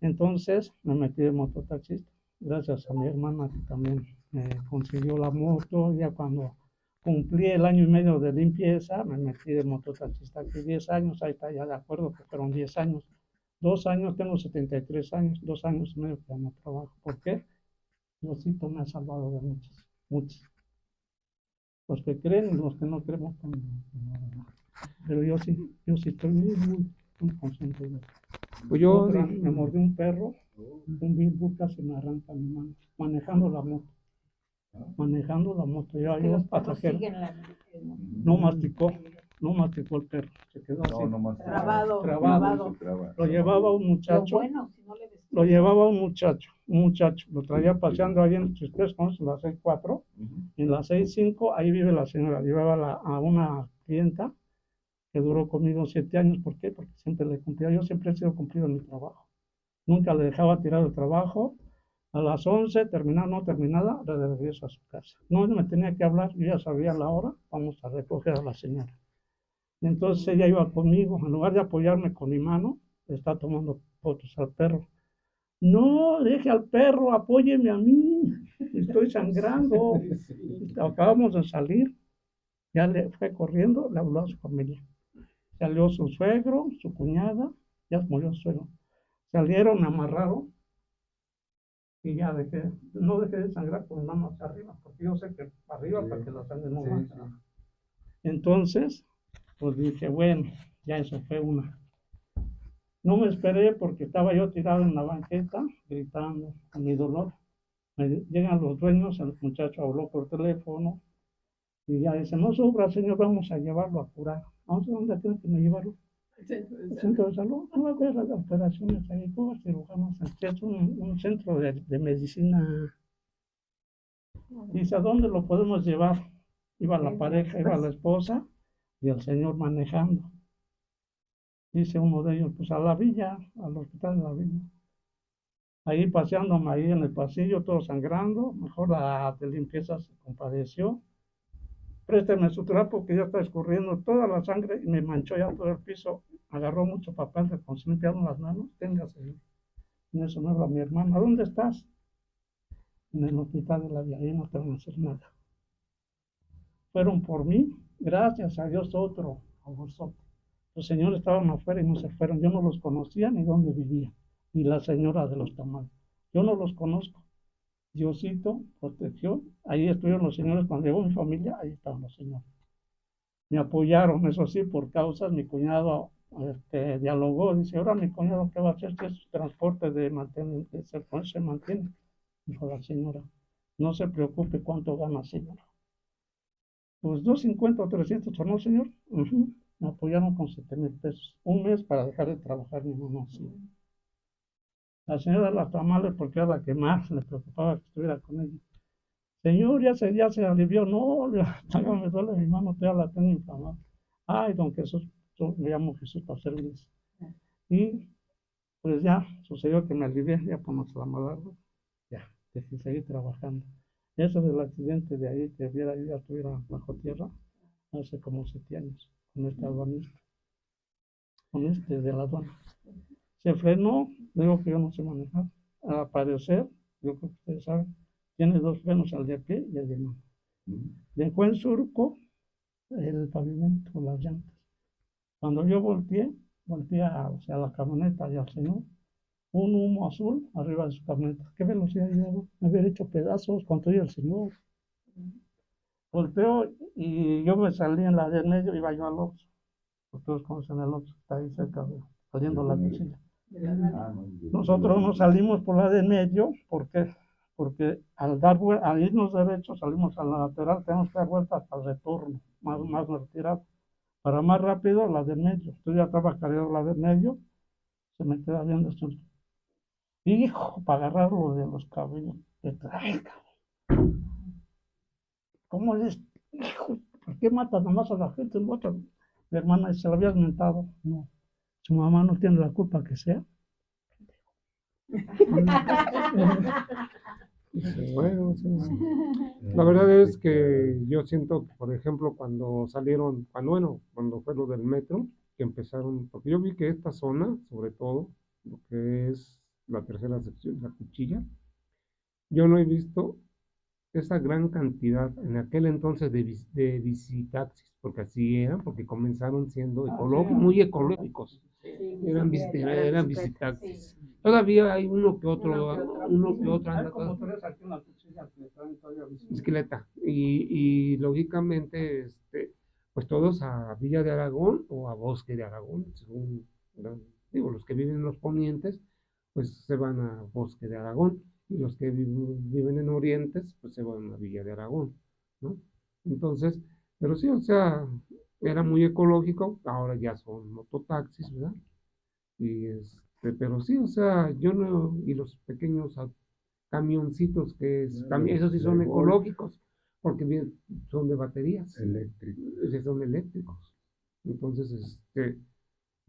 Entonces me metí de mototaxista. Gracias a mi hermana que también me consiguió la moto. Ya cuando cumplí el año y medio de limpieza, me metí de mototaxista aquí 10 años. Ahí está ya de acuerdo que fueron 10 años. 2 años, tengo 73 años, 2 años y medio que ya no trabajo. ¿Por qué? Diosito me ha salvado de muchos. Los que creen y los que no creen, pero yo sí estoy muy consciente de eso. Pues Me mordió un perro, un pitbull casi me arranca mi mano, manejando la moto. Yo pasajero, no masticó, no masticó el perro, se quedó así. No, nomás Trabado, trabado. se traba. Lo llevaba un muchacho, Bueno, si no le des- lo llevaba un muchacho, lo traía paseando ahí en, si ustedes conocen la 6-4, en la 6-5, ahí vive la señora, llevaba a una clienta que duró conmigo 7 años. ¿Por qué? Porque siempre le cumplía, yo siempre he sido cumplido en mi trabajo, nunca le dejaba tirar el trabajo. A las 11, terminada o no terminada, le regreso a su casa. No me tenía que hablar, yo ya sabía la hora, vamos a recoger a la señora. Y entonces ella iba conmigo, en lugar de apoyarme con mi mano, le está tomando fotos al perro. No, deje al perro, apóyeme a mí, estoy sangrando. Acabamos de salir, ya le fue corriendo, le habló a su familia. Salió su suegro, su cuñada, ya murió su suegro. Salieron, me amarraron y ya no dejé de sangrar con nada más arriba, porque yo sé que arriba para que la sangre no baje. Entonces, pues dije, bueno, ya eso fue una. No me esperé porque estaba yo tirado en la banqueta, gritando con mi dolor. Llegan los dueños, el muchacho habló por teléfono y ya dice, no sufra, señor, vamos a llevarlo a curar. ¿A dónde tiene que me llevarlo? El centro de salud. No va a haber operaciones ahí, como cirujanos. Es un centro de medicina. Dice, ¿a dónde lo podemos llevar? Iba la pareja, iba la esposa y el señor manejando. Dice uno de ellos, pues a la villa, al hospital de la villa. Ahí paseándome ahí en el pasillo, todo sangrando. Mejor la de limpieza se compadeció. Présteme su trapo que ya está escurriendo toda la sangre y me manchó ya todo el piso. Agarró mucho papel de se limpiaron las manos. Téngase. En eso me habla mi hermana, ¿dónde estás? En el hospital de la villa, ahí no te van a hacer nada. Fueron por mí, gracias a Dios otro, a vosotros. Los señores estaban afuera y no se fueron. Yo no los conocía ni dónde vivían, ni la señora de los tamales. Yo no los conozco. Diosito protegió. Ahí estuvieron los señores. Cuando llegó mi familia, ahí estaban los señores. Me apoyaron, eso sí, por causas. Mi cuñado dialogó. Dice, ahora mi cuñado, ¿qué va a hacer si es transporte de mantenimiento? Se mantiene. Dijo la señora, no se preocupe cuánto gana, señora. Pues 250 o 300, ¿no, señor? Me apoyaron con 7,000 pesos. Un mes para dejar de trabajar mi mamá. Sí. La señora de las tamales, porque era la que más le preocupaba que estuviera con ella. Señor, ya se alivió. No, me duele mi mano, todavía la tengo inflamada. Ay, don Jesús, yo me llamo Jesús para servirles. Y pues ya sucedió que me alivié, ya por nuestra malardo. Ya, dejé seguir trabajando. Eso del accidente de ahí, que hubiera ido, estuviera bajo tierra, hace como 7 años, con este albanista, con este de la aduana. Se frenó, digo que yo no sé manejar. Al parecer, yo creo que ustedes saben, tiene 2 frenos, el de pie y el de mano. Dejó en surco el pavimento, las llantas. Cuando yo volteé hacia la camioneta y al señor, un humo azul arriba de su camioneta. ¿Qué velocidad llevaba? Me había hecho pedazos cuando iba el señor. Volteo y yo me salí en la del medio, iba yo al Oxxo. Ustedes conocen el Oxxo, está ahí cerca, saliendo la cocina. Nosotros nos salimos por la del medio, ¿por qué? Porque al irnos derecho salimos a la lateral, tenemos que dar vuelta hasta el retorno, más retirado. Para más rápido, la del medio. Yo ya estaba cargado la del medio, se me queda viendo esto. Hijo, para agarrarlo de los cabellos. ¿Cómo es? Hijo, ¿por qué matas nomás a la gente? Mi hermana, se lo habías mentado. No, su mamá no tiene la culpa que sea. Bueno, sí. La verdad es que yo siento que, por ejemplo, cuando fue lo del metro, que empezaron, porque yo vi que esta zona, sobre todo, lo que es la tercera sección, la Cuchilla, yo no he visto esa gran cantidad en aquel entonces de visitaxis, porque así eran, porque comenzaron siendo muy ecológicos. Eran visitaxis. Todavía hay uno que otro anda bicicleta. Y lógicamente, pues todos a Villa de Aragón o a Bosque de Aragón, según, los que viven en los ponientes, pues se van a Bosque de Aragón. Y los que viven en Orientes, pues se van a Villa de Aragón, ¿no? Entonces, pero sí, o sea, era muy ecológico, ahora ya son mototaxis, ¿verdad? Pero sí, o sea, yo no, y los pequeños camioncitos también, esos sí son ecológicos, porque son de baterías, son eléctricos. Entonces,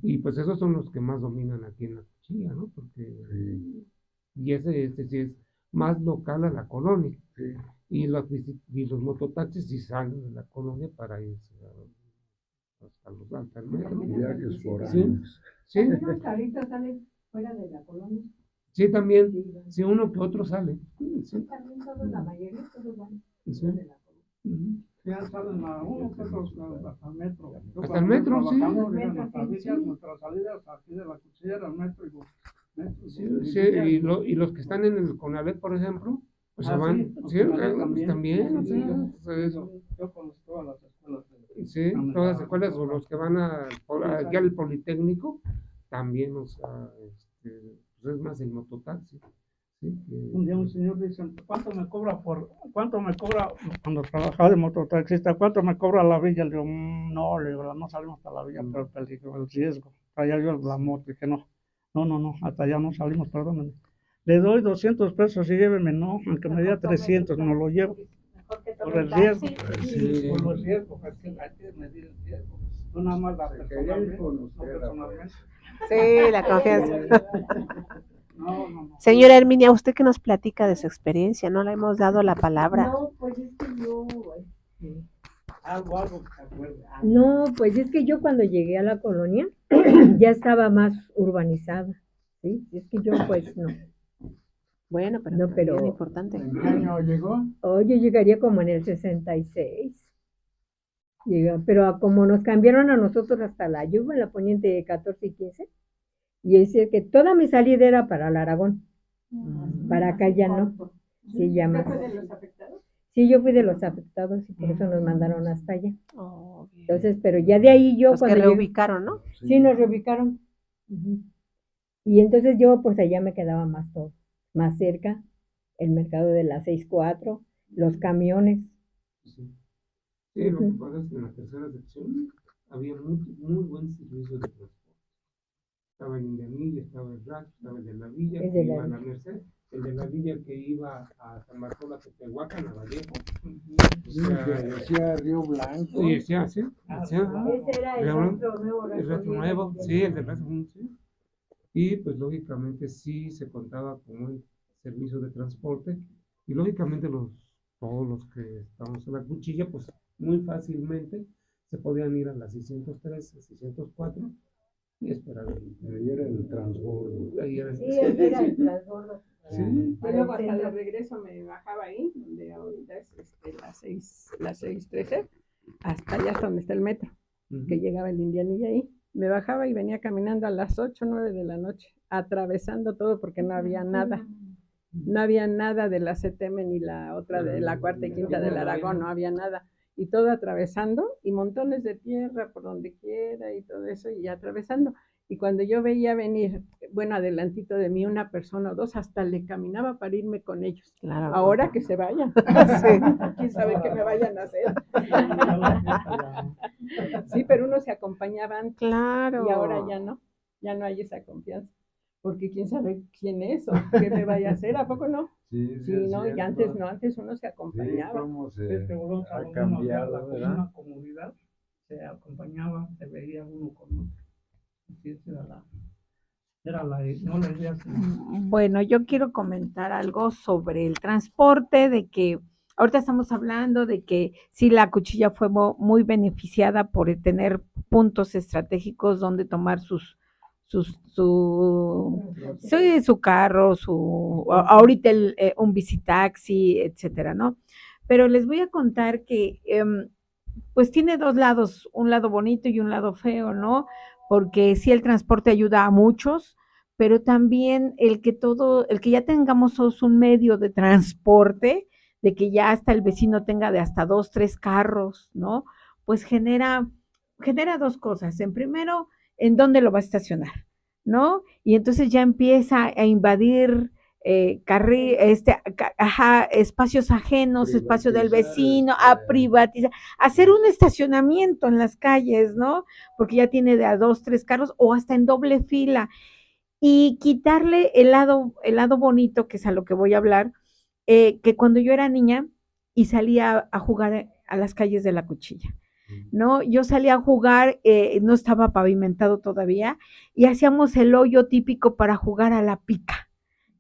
y pues esos son los que más dominan aquí en la cuchilla, ¿no? Porque, y este sí es más local a la colonia. Y los mototaxis sí salen de la colonia para irse hasta el metro. Viajes foráneos. Sí, Algunos carritos salen fuera de la colonia. sí, también. Sí, uno que otro sale. Sí. También todos, la mayoría, todos van Sí. fuera de la colonia. Ya salen a uno que otros hasta el metro. Hasta el metro, sí. Trabajamos en nuestras villas, nuestras salidas aquí de la cuchilla al metro y los metros. Sí, y los que están en el Conalep, por ejemplo, pues se van. Sí, también. O sea, eso. Yo conozco todas las escuelas. Sí, todas las escuelas o los que van aquí al Politécnico, también, o sea, pues es más el mototaxi. ¿Sí? Un día un señor dice, ¿cuánto me cobra cuando trabajaba de mototaxista, cuánto me cobra la villa? Le digo, no, le digo, no salimos para la villa, pero el peligro, el riesgo. Allá yo la moto, dije, no, hasta allá no salimos, perdónenme. Le doy 200 pesos y lléveme, no, aunque me diera 300, no lo llevo. Por el riesgo, por los riesgos, hay que medir el riesgo. No nada más la personalmente, no personalmente. Sí, la confianza. No. Señora Herminia, ¿usted qué nos platica de su experiencia? No le hemos dado la palabra. No, pues es que yo, Algo que se acuerde. No, pues es que yo cuando llegué a la colonia ya estaba más urbanizada, ¿sí? Es que yo pues no. Bueno, pero No, también pero- importante. ¿En qué año llegó? Oh, yo llegaría como en el 66. Pero como nos cambiaron a nosotros hasta la Yuba, en la poniente de 14 y 15, y decía que toda mi salida era para el Aragón. Para acá ya no. Sí, ya más. ¿Fue de los afectados? Sí, yo fui de los afectados y por eso nos mandaron hasta allá. Oh, bien. Entonces, pero ya de ahí yo Los que cuando llegué- reubicaron, ¿no? Sí, nos reubicaron. Ujú. Y entonces yo pues allá me quedaba más todo, más cerca, el mercado de las 6-4, los camiones. Sí, lo que Ujú. pasa es que en la tercera sección había muy buen servicio de transporte. Estaba el Indianilla, estaba el RAC, estaba el de la Villa, El que de la iba a la Villa. Merced, el de la Villa que iba a San Bartolo, a Tepehuacán, a Vallejo. O Sí, sea, que decía Río Blanco. sí, decía, sí, decía, Ese era el Río Blanco, rastro nuevo. el Retro Nuevo, sí, el de Retro Nuevo, sí. Y pues lógicamente sí se contaba con un servicio de transporte y lógicamente todos los que estamos en la cuchilla pues muy fácilmente se podían ir a la 603, a 604 y esperar Ahí era el transbordo. ahí era- Sí, ese era el transbordo. Sí. Y Para luego el hasta de centro. regreso me bajaba ahí, donde ahorita es la 613, hasta allá hasta donde está el metro, que llegaba el Indianilla ahí. Me bajaba y venía caminando a las 8 o 9 de la noche, atravesando todo porque no había nada. No había nada de la CTM ni la otra de la cuarta y quinta del Aragón, no había nada. Y todo atravesando y montones de tierra por donde quiera y todo eso y atravesando. Y cuando yo veía venir, bueno, adelantito de mí una persona o dos, hasta le caminaba para irme con ellos. Claro. Ahora que se vayan. ¿Quién sabe qué me vayan a hacer? Sí, pero uno se acompañaba antes Claro. y ahora ya no hay esa confianza. Porque quién sabe quién es o qué me vaya a hacer, ¿a poco no? Sí, Sí, no, y antes no, antes uno se Sí, acompañaba. cómo Este, uno ha uno cambiado, la ¿verdad? una comunidad se acompañaba, se veía uno con otro. Así esa no la idea. Bueno, yo quiero comentar algo sobre el transporte, de que ahorita estamos hablando de que sí, la cuchilla fue muy beneficiada por tener puntos estratégicos donde tomar su carro, ahorita un visitaxi, etcétera, ¿no? Pero les voy a contar que pues tiene dos lados, un lado bonito y un lado feo, ¿no? Porque sí, el transporte ayuda a muchos, pero también el que ya tengamos todos un medio de transporte, de que ya hasta el vecino tenga de hasta 2, 3 carros, ¿no? Pues genera dos cosas. En primero, ¿en dónde lo va a estacionar? ¿No? Y entonces ya empieza a invadir espacios ajenos, espacio del vecino, a privatizar, hacer un estacionamiento en las calles, ¿no? Porque ya tiene de a 2, 3 carros o hasta en doble fila y quitarle el lado bonito, que es a lo que voy a hablar, que cuando yo era niña y salía a jugar a las calles de la Cuchilla, ¿no? Yo salía a jugar, no estaba pavimentado todavía, y hacíamos el hoyo típico para jugar a la pica,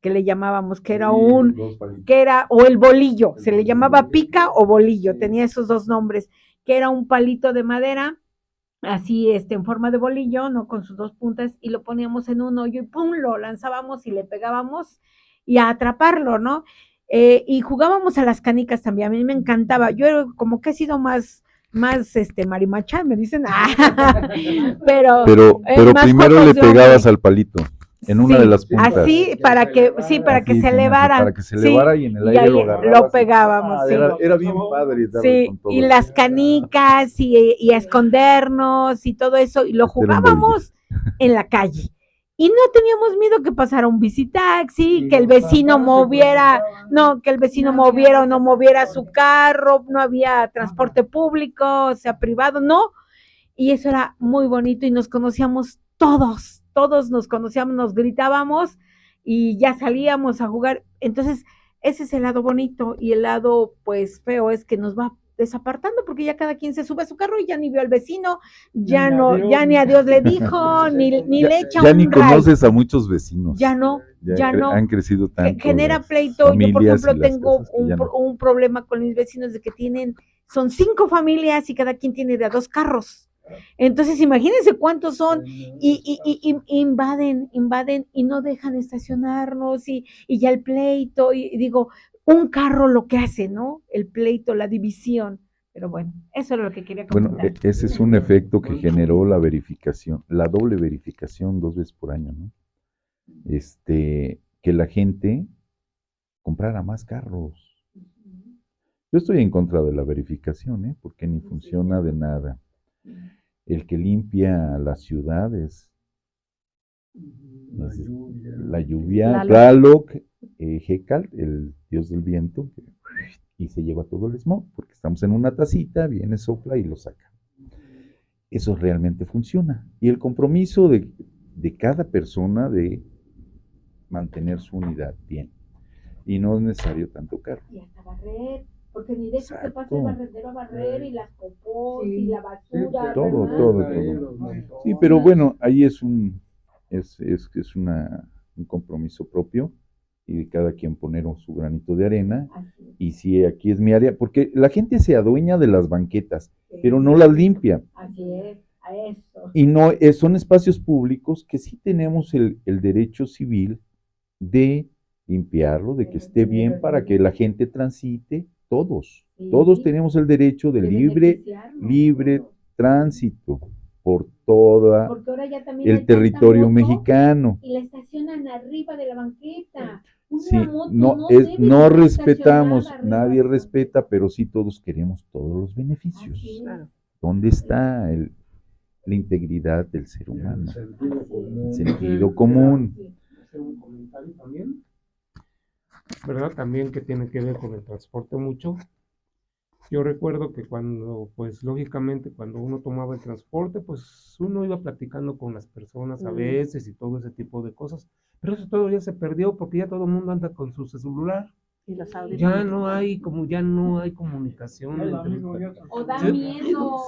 que le llamábamos, que era o el bolillo, se le llamaba pica o bolillo, tenía esos dos nombres, que era un palito de madera, así en forma de bolillo, ¿no? Con sus dos puntas, y lo poníamos en un hoyo y ¡pum! Lo lanzábamos y le pegábamos y a atraparlo, ¿no? Y jugábamos a las canicas también, a mí me encantaba, yo como que he sido más marimacha, me dicen, pero más primero le pegabas al palito. En una de las puntas. Así, para que se elevara. Para que se elevara y en el aire lo agarrabas. Lo pegábamos, sí. Era bien padre. Sí, con todo y las canicas y a escondernos y todo eso, y lo jugábamos en la calle. Y no teníamos miedo que pasara un visitaxi, que el vecino moviera o no moviera su carro, no había transporte público, o sea, privado, no. Y eso era muy bonito y nos conocíamos todos nos conocíamos, nos gritábamos y ya salíamos a jugar. Entonces, ese es el lado bonito, y el lado, pues, feo es que nos va desapartando porque ya cada quien se sube a su carro y ya ni vio al vecino, ya ni a Dios le dijo, ni le echa un ya ni conoces a muchos vecinos. Ya no. Han crecido tanto. Genera pleito. Yo, por ejemplo, tengo un problema con mis vecinos de que son 5 familias y cada quien tiene de a 2 carros. Entonces, imagínense cuántos son, y invaden y no dejan estacionarnos, y ya el pleito, y digo, un carro lo que hace, ¿no? El pleito, la división. Pero bueno, eso es lo que quería comentar. Bueno, ese es un efecto que generó la verificación, la doble verificación 2 veces por año, ¿no? Que la gente comprara más carros. Yo estoy en contra de la verificación, porque ni funciona de nada. El que limpia las ciudades, la lluvia, Tlaloc, Hecal, el dios del viento, y se lleva todo el smog, porque estamos en una tacita, viene, sopla y lo saca. Eso realmente funciona. Y el compromiso de cada persona de mantener su unidad bien. Y no es necesario tanto carro. Y hasta barrer. Porque ni deja que pase el barredero a barrer, y las popós, y la basura. Todo. Sí, pero bueno, ahí es un compromiso propio, y de cada quien poner su granito de arena. Y si aquí es mi área, porque la gente se adueña de las banquetas, pero no las limpia. Así es, a eso. Y no, son espacios públicos que sí tenemos el derecho civil de limpiarlo, de que esté bien para que la gente transite. Todos tenemos el derecho de libre tránsito por toda el territorio mexicano. Y la estacionan arriba de la banqueta. Sí, no respetamos, nadie respeta, pero sí todos queremos todos los beneficios. ¿Dónde está la integridad del ser humano? El sentido común. Un comentario también, ¿verdad? También que tiene que ver con el transporte mucho. Yo recuerdo que cuando, pues lógicamente, cuando uno tomaba el transporte, pues uno iba platicando con las personas a veces y todo ese tipo de cosas. Pero eso todo ya se perdió porque ya todo el mundo anda con su celular. Y los ya no hay comunicación. O da miedo,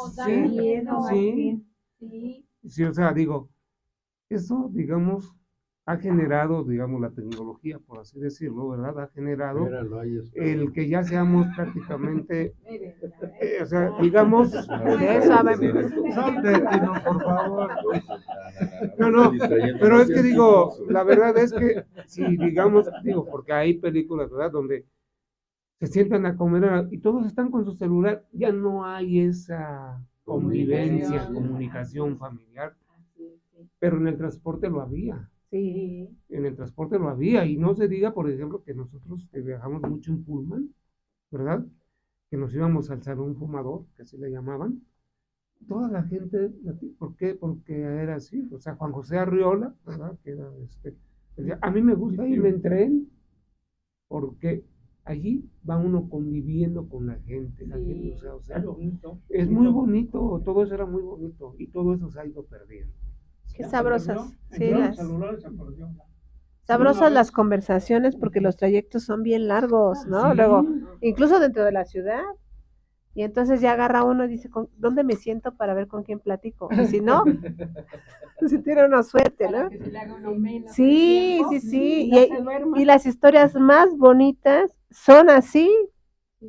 Sí, o sea, digo, eso, digamos, ha generado, digamos, la tecnología, por así decirlo, ¿verdad? Ha generado el que ya seamos prácticamente, o sea, digamos, por favor. No, pero es que digo, la verdad es que, si digamos, porque hay películas, ¿verdad?, donde se sientan a comer y todos están con su celular, ya no hay esa convivencia, comunicación familiar, pero en el transporte lo había. Sí. En el transporte lo había, y no se diga, por ejemplo, que nosotros viajamos mucho en Pullman, ¿verdad? Que nos íbamos al salón fumador, que así le llamaban. Toda la gente, ¿por qué? Porque era así, o sea, Juan José Arriola, ¿verdad? Que era decía, a mí me gusta irme en tren, porque allí va uno conviviendo con la gente, o sea, Es bonito. es muy bonito, todo eso era muy bonito y todo eso se ha ido perdiendo. Qué Ya se sabrosas. perdió. Sí, Entró el las celular y se perdió. sabrosas Una las vez- conversaciones porque los trayectos son bien largos, ¿no? Sí. Luego, incluso dentro de la ciudad. Y entonces ya agarra uno y dice, ¿dónde me siento para ver con quién platico? Y si no, si tiene una suerte, Para ¿no? que se le haga uno menos el Sí, tiempo sí, sí. y no se duerma. Y las historias más bonitas son así,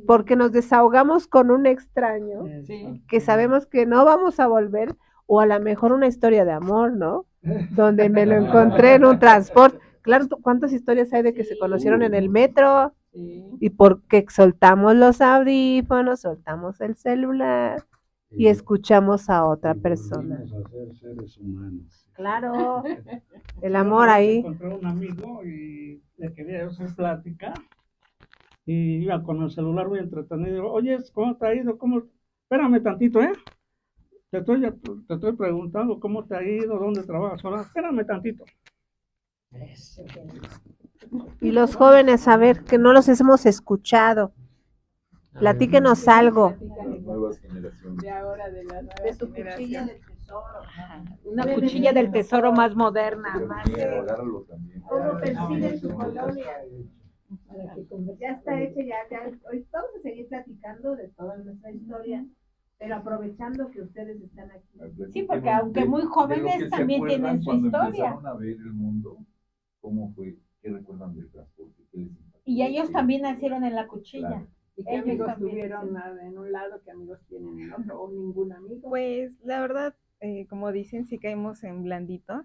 porque nos desahogamos con un extraño Sí. que sabemos que no vamos a volver, o a lo mejor una historia de amor, ¿no? Donde me lo encontré en un transporte. Claro, ¿cuántas historias hay de que se conocieron en el metro? Sí. Y porque soltamos los audífonos, soltamos el celular y escuchamos a otra persona. Volvimos a ser seres humanos. Claro, el Yo amor una vez ahí. encontré un amigo y le quería hacer plática y iba con el celular muy entretenido. Oye, ¿cómo te ha ido? ¿Cómo? Espérame tantito, ¿eh? Te estoy preguntando cómo te ha ido, dónde trabajas ahora. Espérame tantito. Y los jóvenes, a ver, que no los hemos escuchado. Platíquenos algo. Las nuevas generaciones. De ahora, de la nueva De su generación. cuchilla del tesoro. Una cuchilla del tesoro más moderna, más Agárralo también. ¿Cómo perciben su No, colonia? Para que conversen. Ya está hecha, ya. Hoy vamos a seguir platicando de toda nuestra historia, pero aprovechando que ustedes están aquí. Sí, porque aunque muy jóvenes, también tienen su historia. Empezaron a ver el mundo, cómo fue, qué recuerdan del transporte, qué les impactó, Y ellos qué- también nacieron en la cuchilla. Claro. ¿Y qué Ellos amigos también, tuvieron sí. en un lado, qué amigos tienen en otro, o ningún amigo? Pues la verdad, como dicen, sí caímos en blandito.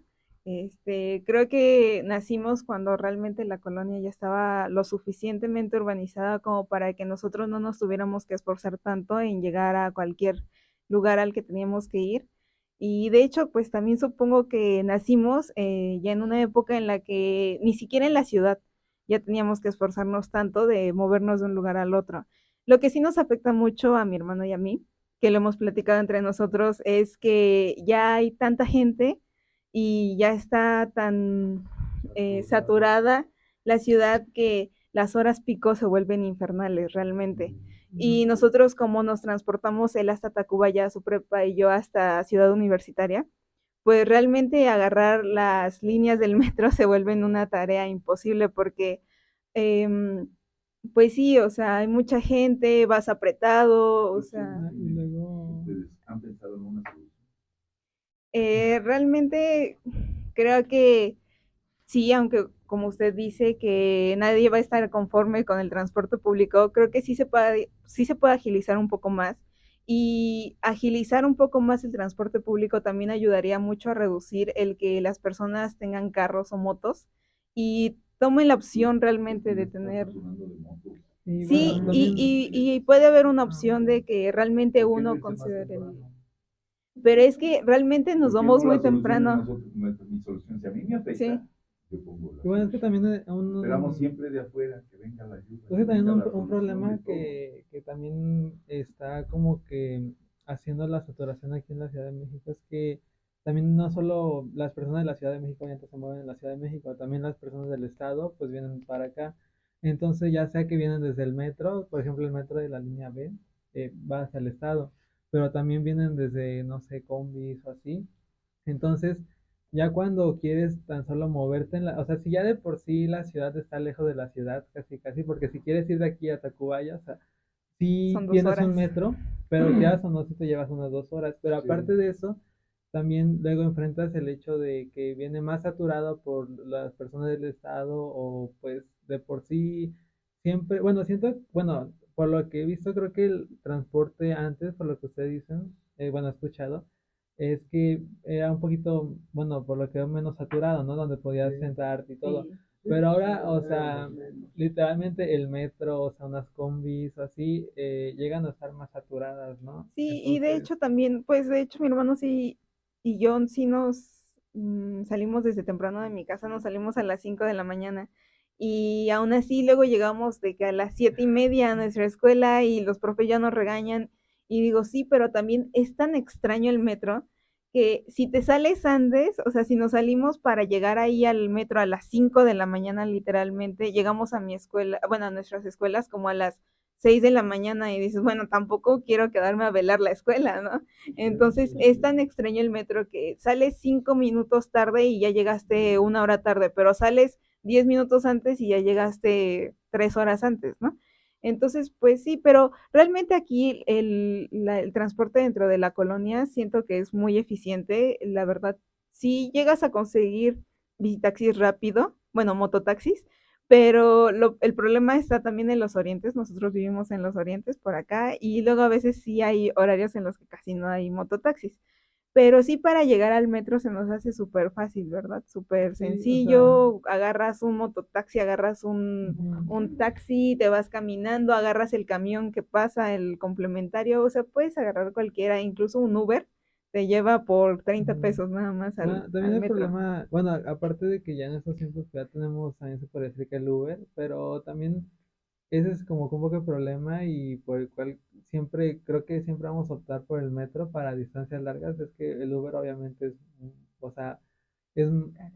Creo que nacimos cuando realmente la colonia ya estaba lo suficientemente urbanizada como para que nosotros no nos tuviéramos que esforzar tanto en llegar a cualquier lugar al que teníamos que ir. Y de hecho, pues también supongo que nacimos ya en una época en la que ni siquiera en la ciudad ya teníamos que esforzarnos tanto de movernos de un lugar al otro. Lo que sí nos afecta mucho a mi hermano y a mí, que lo hemos platicado entre nosotros, es que ya hay tanta gente y ya está tan saturada la ciudad que las horas pico se vuelven infernales realmente. Y nosotros como nos transportamos él hasta Tacubaya, su prepa, y yo hasta Ciudad Universitaria, pues realmente agarrar las líneas del metro se vuelven una tarea imposible porque pues sí, o sea, hay mucha gente, vas apretado, o sea, Y luego, ¿Ustedes han pensado en una solución? realmente creo que sí, aunque como usted dice que nadie va a estar conforme con el transporte público, creo que sí se puede agilizar un poco más. Y agilizar un poco más el transporte público también ayudaría mucho a reducir el que las personas tengan carros o motos y tomen la opción realmente de tener. y Sí, bueno, también- y puede haber una opción de que realmente uno considere Pero es que realmente nos ¿Por qué vamos no la muy solución es temprano. nosotros? Mi solución, si a mí me afecta, Sí. yo pongo la y bueno, es que solución. también Esperamos siempre de afuera que venga la ayuda. Entonces también venga un, la un solución problema de todo. que también está como que haciendo la saturación aquí en la Ciudad de México es que también no solo las personas de la Ciudad de México obviamente se mueven en la Ciudad de México, también las personas del estado pues vienen para acá. Entonces ya sea que vienen desde el metro, por ejemplo el metro de la línea B va hacia el estado, pero también vienen desde, no sé, combis o así. Entonces, ya cuando quieres tan solo moverte o sea, si ya de por sí la ciudad está lejos de la ciudad, casi casi, porque si quieres ir de aquí a Tacubaya, o sea, sí Son 2 tienes horas. un metro, pero quieras o no, si te llevas unas 2 horas. Pero aparte de eso, también luego enfrentas el hecho de que viene más saturado por las personas del estado o pues de por sí siempre, bueno, bueno, por lo que he visto, creo que el transporte antes, por lo que ustedes dicen, bueno, he escuchado, es que era un poquito, bueno, por lo que veo menos saturado, ¿no? Donde podías sentarte y todo. Pero ahora, o sea, literalmente el metro, o sea, unas combis o así, llegan a estar más saturadas, ¿no? Sí, y de Entonces, hecho también, pues de hecho mi hermano sí y yo sí nos salimos desde temprano de mi casa, nos salimos a las 5 de la mañana y aún así luego llegamos de que a las 7:30 a nuestra escuela y los profes ya nos regañan y digo, sí, pero también es tan extraño el metro que si te sales antes, o sea, si nos salimos para llegar ahí al metro a las 5 de la mañana literalmente, llegamos a mi escuela, bueno, a nuestras escuelas como a las 6 de la mañana y dices, bueno, tampoco quiero quedarme a velar la escuela, ¿no? Entonces es tan extraño el metro que sales 5 minutos tarde y ya llegaste 1 hora tarde, pero sales 10 minutos antes y ya llegaste 3 horas antes, ¿no? Entonces, pues sí, pero realmente aquí el transporte dentro de la colonia siento que es muy eficiente. La verdad, sí llegas a conseguir visitaxis rápido, bueno, mototaxis, pero el problema está también en los orientes. Nosotros vivimos en los orientes por acá y luego a veces sí hay horarios en los que casi no hay mototaxis. Pero sí para llegar al metro se nos hace súper fácil, ¿verdad? Súper Sí, o sea, sencillo, agarras un mototaxi, agarras ujú. un taxi, te vas caminando, agarras el camión que pasa, el complementario, o sea, puedes agarrar cualquiera, incluso un Uber te lleva por 30 Ujú. pesos nada más Bueno, también al el metro. problema, bueno, aparte de que ya en estos tiempos ya tenemos, también se puede decir que el Uber, pero también ese es como que un poco el problema y por el cual siempre, creo que siempre vamos a optar por el metro para distancias largas, es que el Uber obviamente es, o sea, es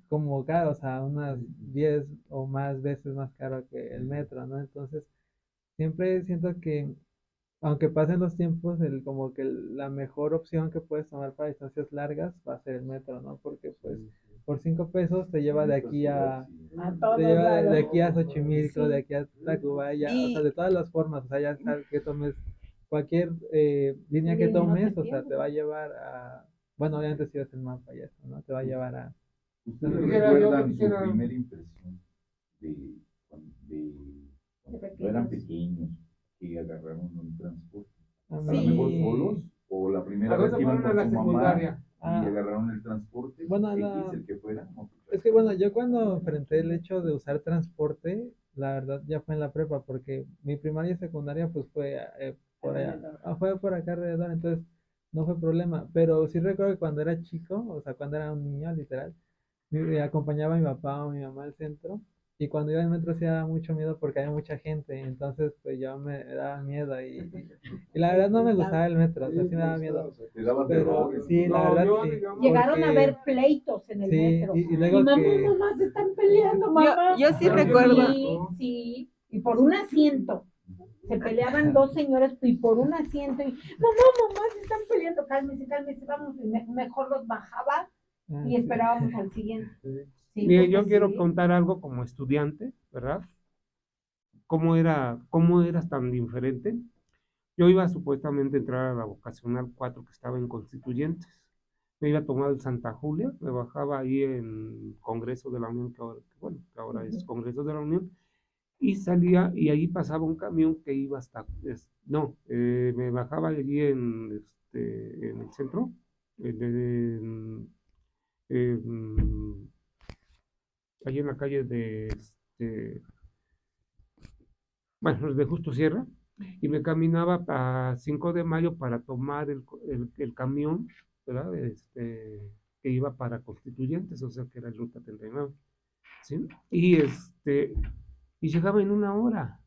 como caro, o sea, unas 10 o más veces más caro que el metro, ¿no? Entonces, siempre siento que aunque pasen los tiempos, como que la mejor opción que puedes tomar para distancias largas va a ser el metro, ¿no? Porque pues por 5 pesos te lleva de aquí A todos te lleva de lados. aquí a Xochimilco, de Sí. aquí a Tacubaya, o sea, Y de todas las formas, o sea, ya sabes que tomes cualquier línea que Línea, no te tomes, o sea, entiendo. te va a llevar a, bueno, obviamente si ves el mapa y eso, ¿no? Te va a llevar a, ¿Ustedes Quisiera- yo recuerdan su quisiera- primera impresión de cuando eran pequeños que agarraron un transporte? a A lo sí, mejor mí, solos, o la primera A vez veces que iban fueron con a la su mamá secundaria. y ah, agarraron el transporte, bueno, X, el que fuera. es que bueno, yo cuando enfrenté el hecho de usar transporte, la verdad ya fue en la prepa, porque mi primaria y secundaria pues fue por allá, fue por acá alrededor, entonces no fue problema, pero sí recuerdo que cuando era chico, o sea, cuando era un niño literal, acompañaba a mi papá o mi mamá al centro, y cuando iba en metro sí daba mucho miedo porque había mucha gente, entonces pues yo me daba miedo y la verdad no me gustaba el metro, o sea, sí me daba miedo, Te daba pero terror. sí, la No, verdad yo, sí, digamos, Llegaron a porque ver pleitos en el sí, metro. y Y luego mamá, que mamá, se están peleando, mamá. yo sí recuerdo. Sí, sí. Y por un asiento. Se peleaban dos señores y por un asiento. Y mamá, mamá, se están peleando. Cálmese, cálmese, vamos. Y mejor los bajaba y sí. esperábamos al siguiente. Sí, Mire, porque yo quiero sí. contar algo como estudiante, ¿verdad? ¿Cómo eras tan diferente? Yo iba supuestamente a entrar a la vocacional 4 que estaba en Constituyentes. Me iba a tomar el Santa Julia, me bajaba ahí en Congreso de la Unión, bueno, que ahora es Congreso de la Unión, y salía y ahí pasaba un camión que iba hasta, me bajaba allí en el centro, en- ahí en la calle bueno, de Justo Sierra, y me caminaba a 5 de Mayo para tomar el camión, ¿verdad? Que iba para Constituyentes, o sea que era el Ruta 39, ¿sí? Y llegaba en 1 hora,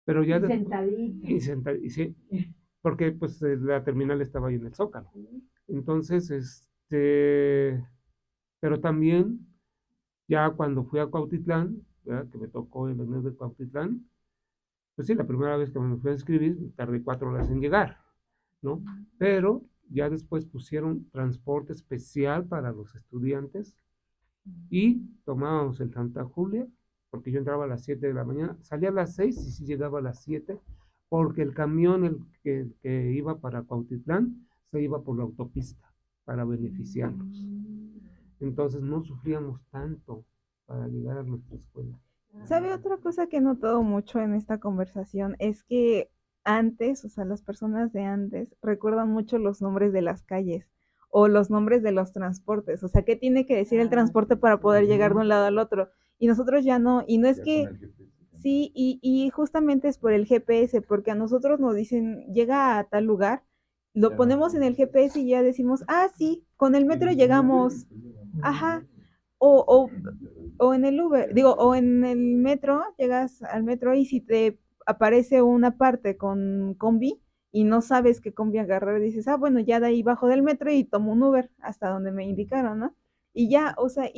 pero ya Y después, sentadito. sí, porque pues la terminal estaba ahí en el Zócalo. Entonces, pero también, ya cuando fui a Cuautitlán, ¿verdad? Que me tocó el venir de Cuautitlán, pues sí, la primera vez que me fui a inscribir, tardé 4 horas en llegar, ¿no? Pero ya después pusieron transporte especial para los estudiantes y tomábamos el Santa Julia, porque yo entraba a las 7 de la mañana, salía a las 6 y sí llegaba a las 7, porque el camión que iba para Cuautitlán se iba por la autopista para beneficiarlos. Entonces no sufríamos tanto para llegar a nuestra escuela. ¿Sabe otra cosa que he notado mucho en esta conversación? Es que antes, o sea, las personas de antes recuerdan mucho los nombres de las calles o los nombres de los transportes. O sea, ¿qué tiene que decir el transporte para poder llegar de un lado al otro? Y nosotros ya no. Y no es que, sí, y justamente es por el GPS, porque a nosotros nos dicen, llega a tal lugar, lo ponemos en el GPS y ya decimos, ah, sí, con el metro llegamos. Ajá. O, o en el Uber, digo, o en el metro, llegas al metro y si te aparece una parte con combi y no sabes qué combi agarrar, dices, ah, bueno, ya de ahí bajo del metro y tomo un Uber hasta donde me indicaron, ¿no? Y ya, o sea,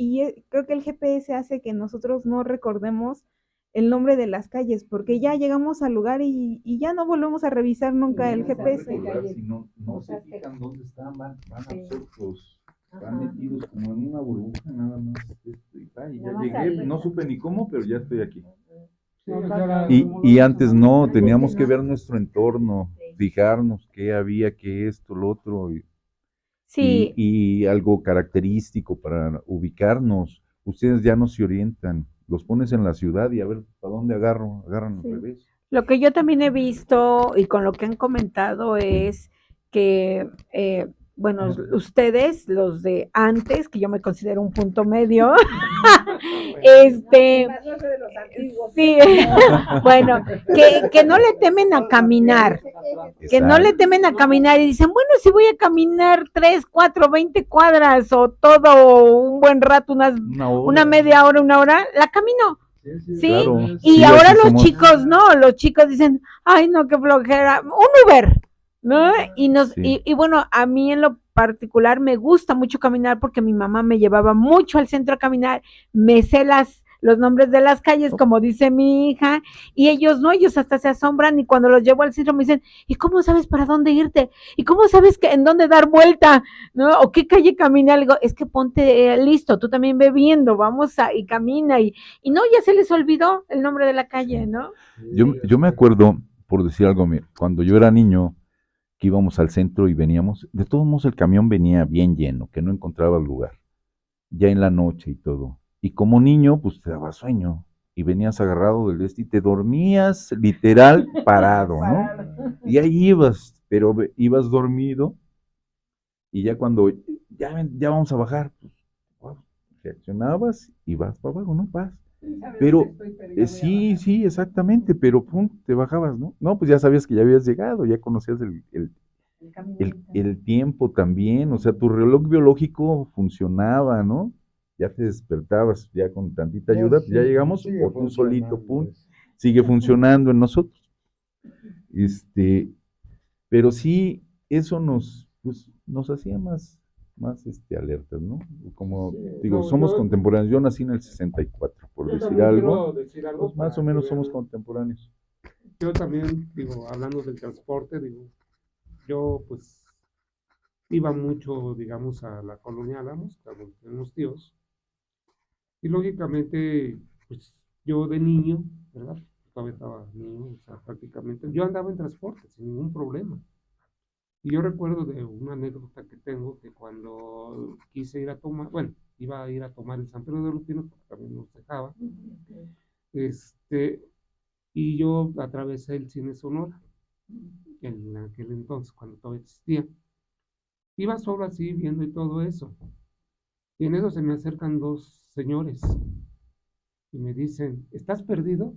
creo que el GPS hace que nosotros no recordemos el nombre de las calles, porque ya llegamos al lugar y ya no volvemos a revisar nunca el GPS. Si no se fijan dónde están, van absortos, están metidos como en una burbuja nada más. Y ya llegué, no supe ni cómo, pero ya estoy aquí. Y antes no, teníamos que ver nuestro entorno, fijarnos qué había, qué esto, lo otro, Sí, y algo característico para ubicarnos. Ustedes ya no se orientan, los pones en la ciudad y a ver para dónde agarran al revés. lo que yo también he visto y con lo que han comentado es que, bueno, ustedes, los de antes, que yo me considero un punto medio, sí, bueno, que no le temen a caminar, que no le temen a caminar y dicen, bueno, si voy a caminar 3, 4, 20 cuadras o todo un buen rato, una media hora, una hora, la camino. ¿Sí? Claro. Y Sí, ahora así los somos. chicos, no, los chicos dicen, ay, no, qué flojera, un Uber, ¿no? Y bueno, a mí en lo particular me gusta mucho caminar porque mi mamá me llevaba mucho al centro a caminar, me sé los nombres de las calles, como dice mi hija, y ellos no, ellos hasta se asombran y cuando los llevo al centro me dicen, ¿y cómo sabes para dónde irte? ¿Y cómo sabes en dónde dar vuelta? ¿No? ¿O qué calle caminar? Le digo, es que ponte listo, tú también ve viendo, y camina, y no, ya se les olvidó el nombre de la calle, ¿no? Yo me acuerdo, por decir algo, cuando yo era niño, que íbamos al centro y veníamos, de todos modos el camión venía bien lleno, que no encontraba lugar, ya en la noche y todo. Y como niño, pues te daba sueño y venías agarrado del y te dormías literal parado, ¿no? Y ahí ibas, pero ibas dormido y ya cuando, ya vamos a bajar, pues, wow, reaccionabas y vas para abajo, ¿no? Vas. Pero, sí, exactamente, pero pum, te bajabas, ¿no? No, pues ya sabías que ya habías llegado, ya conocías el tiempo también, o sea, tu reloj biológico funcionaba, ¿no? Ya te despertabas, ya con tantita ayuda, ya llegamos, o tú solito, pum, sigue funcionando en nosotros. Pero sí, eso nos hacía más alertas, ¿no? Como digo, somos contemporáneos. Yo nací en el 64, por decir algo, pues más o menos somos contemporáneos. Yo también, digo, hablando del transporte, digo, yo pues iba mucho, digamos, a la colonia Álamos, con unos tíos, y lógicamente, pues yo de niño, ¿verdad? Todavía estaba niño, o sea, prácticamente, yo andaba en transporte sin ningún problema. Y yo recuerdo de una anécdota que tengo que cuando quise ir a tomar, bueno, iba a ir a tomar el San Pedro de los Pinos, porque también nos dejaba, y yo atravesé el Cine Sonora, en aquel entonces, cuando todavía existía. Iba solo así, viendo y todo eso. Y en eso se me acercan dos señores y me dicen, ¿estás perdido?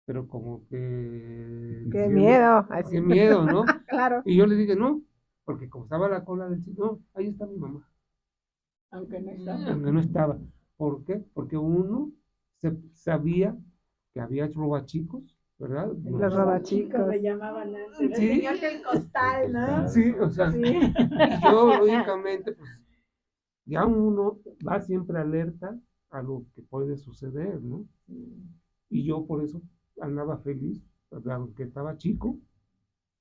Pero como que... Qué miedo. Qué miedo, ¿no? Claro. Y yo le dije, no, porque como estaba la cola del cine, no, ahí está mi mamá. Aunque no estaba. Aunque no estaba. ¿Por qué? Porque uno sabía que había robachicos, ¿verdad? Los robachicos. Le llamaban antes. Sí. El señor del costal, ¿no? Sí, o sea, Sí. y yo lógicamente, pues, ya uno va siempre alerta a lo que puede suceder, ¿no? Y yo por eso andaba feliz, aunque estaba chico,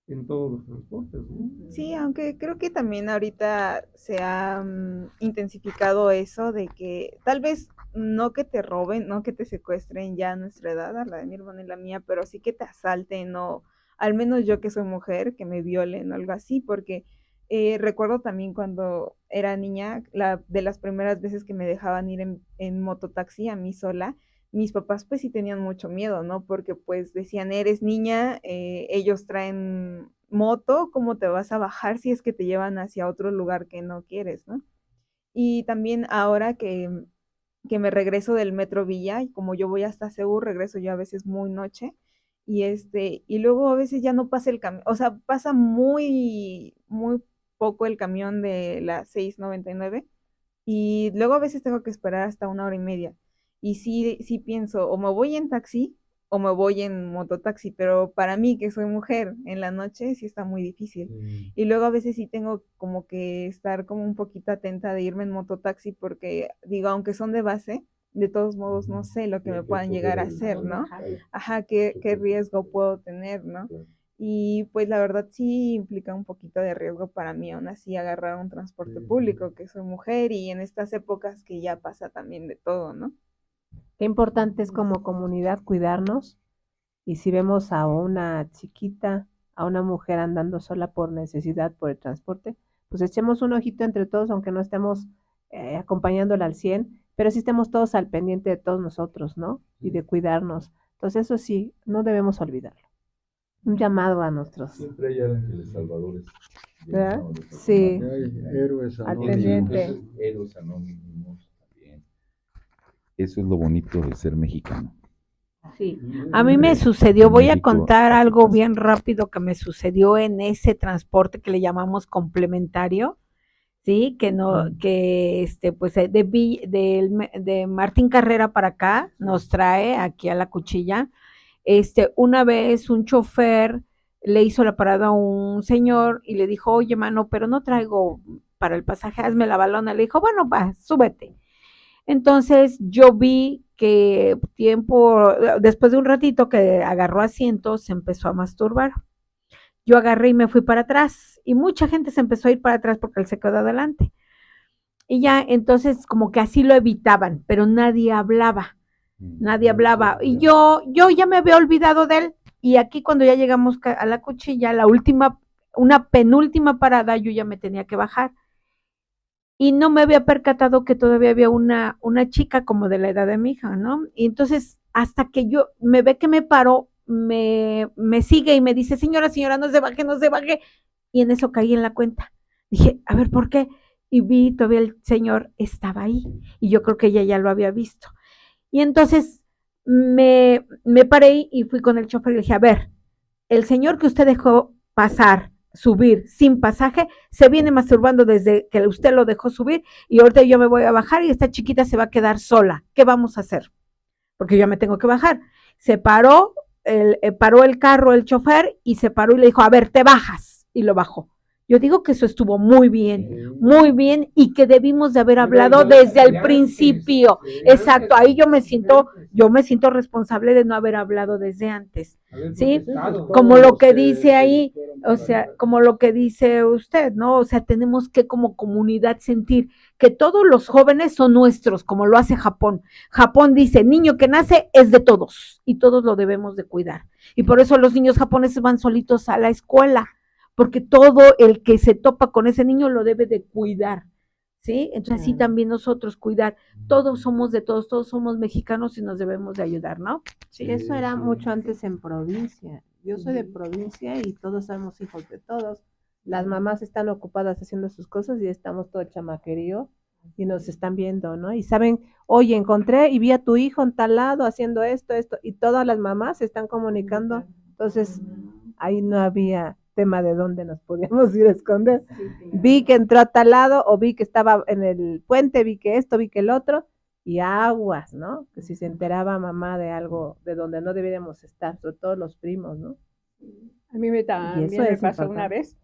en todos los transportes, ¿no? Sí, aunque creo que también ahorita se ha intensificado eso de que tal vez no que te roben, no que te secuestren ya a nuestra edad, a la de mi hermana y la mía, pero sí que te asalten o al menos yo que soy mujer, que me violen o algo así, porque recuerdo también cuando era niña, de las primeras veces que me dejaban ir en mototaxi a mí sola, mis papás pues sí tenían mucho miedo, ¿no? Porque pues decían, eres niña, ellos traen moto, ¿cómo te vas a bajar si es que te llevan hacia otro lugar que no quieres, ¿no? Y también ahora que me regreso del Metro Villa, y como yo voy hasta Seúl, regreso yo a veces muy noche, y luego a veces ya no pasa el camión, o sea, pasa muy, muy poco el camión de la 699, y luego a veces tengo que esperar hasta 1 hora y media. Y sí pienso, o me voy en taxi o me voy en mototaxi, pero para mí que soy mujer en la noche sí está muy difícil. Y luego a veces sí tengo como que estar como un poquito atenta de irme en mototaxi porque digo, aunque son de base, de todos modos no sé lo que me puedan llegar a hacer, ¿no? Ajá, qué riesgo puedo tener, ¿no? Y pues la verdad sí implica un poquito de riesgo para mí, aún así agarrar un transporte público, que soy mujer y en estas épocas que ya pasa también de todo, ¿no? Qué importante es como comunidad cuidarnos y si vemos a una chiquita, a una mujer andando sola por necesidad, por el transporte, pues echemos un ojito entre todos, aunque no estemos acompañándola al 100, pero sí estemos todos al pendiente de todos nosotros, ¿no? Y de cuidarnos. Entonces eso sí, no debemos olvidarlo. Un llamado a nuestros. Siempre hay ángeles salvadores. ¿Verdad? Sí, Héroes al anónimos. pendiente. Héroes anónimos también. Eso es lo bonito de ser mexicano. Sí, a mí me sucedió, voy a México, contar a su algo casa. bien rápido que me sucedió en ese transporte que le llamamos complementario, sí, que no, que pues de Martín Carrera para acá nos trae aquí a la Cuchilla. Una vez un chofer le hizo la parada a un señor y le dijo, oye, mano, pero no traigo para el pasaje, hazme la balona. Le dijo, bueno, va, súbete. Entonces yo vi que después de un ratito que agarró asiento, se empezó a masturbar. Yo agarré y me fui para atrás y mucha gente se empezó a ir para atrás porque él se quedó adelante. Y ya entonces como que así lo evitaban, pero nadie hablaba. Y yo ya me había olvidado de él. Y aquí cuando ya llegamos a la Cuchilla, una penúltima parada, yo ya me tenía que bajar. Y no me había percatado que todavía había una chica como de la edad de mi hija, ¿no? Y entonces, hasta que yo me ve que me paro, me sigue y me dice, señora, no se baje, no se baje. Y en eso caí en la cuenta. Dije, a ver, ¿por qué? Y vi todavía el señor estaba ahí. Y yo creo que ella ya lo había visto. Y entonces me paré y fui con el chofer y le dije, a ver, el señor que usted dejó subir sin pasaje, se viene masturbando desde que usted lo dejó subir y ahorita yo me voy a bajar y esta chiquita se va a quedar sola. ¿Qué vamos a hacer? Porque yo me tengo que bajar. Se paró el carro, el chofer, y se paró y le dijo, a ver, te bajas. Y lo bajó. Yo digo que eso estuvo muy bien, y que debimos de haber hablado desde el principio. Exacto, ahí yo me siento responsable de no haber hablado desde antes, ¿sí? Como lo que dice ahí, o sea, como lo que dice usted, ¿no? O sea, tenemos que como comunidad sentir que todos los jóvenes son nuestros, como lo hace Japón. Japón dice, niño que nace es de todos y todos lo debemos de cuidar. Y por eso los niños japoneses van solitos a la escuela, porque todo el que se topa con ese niño lo debe de cuidar, ¿sí? Entonces así también nosotros cuidar, todos somos de todos somos mexicanos y nos debemos de ayudar, ¿no? Sí, eso era mucho antes en provincia. Yo soy de provincia y todos somos hijos de todos. Las mamás están ocupadas haciendo sus cosas y estamos todo chamaquerío y nos están viendo, ¿no? Y saben, oye, encontré y vi a tu hijo en tal lado haciendo esto, y todas las mamás se están comunicando. Entonces, ahí no había tema de dónde nos podíamos ir a esconder. Vi que entró a tal lado o vi que estaba en el puente, vi que esto, vi que el otro, y aguas, ¿no? Que si se enteraba mamá de algo de donde no deberíamos estar, sobre todo los primos, ¿no? A mí también me pasó importante. una vez,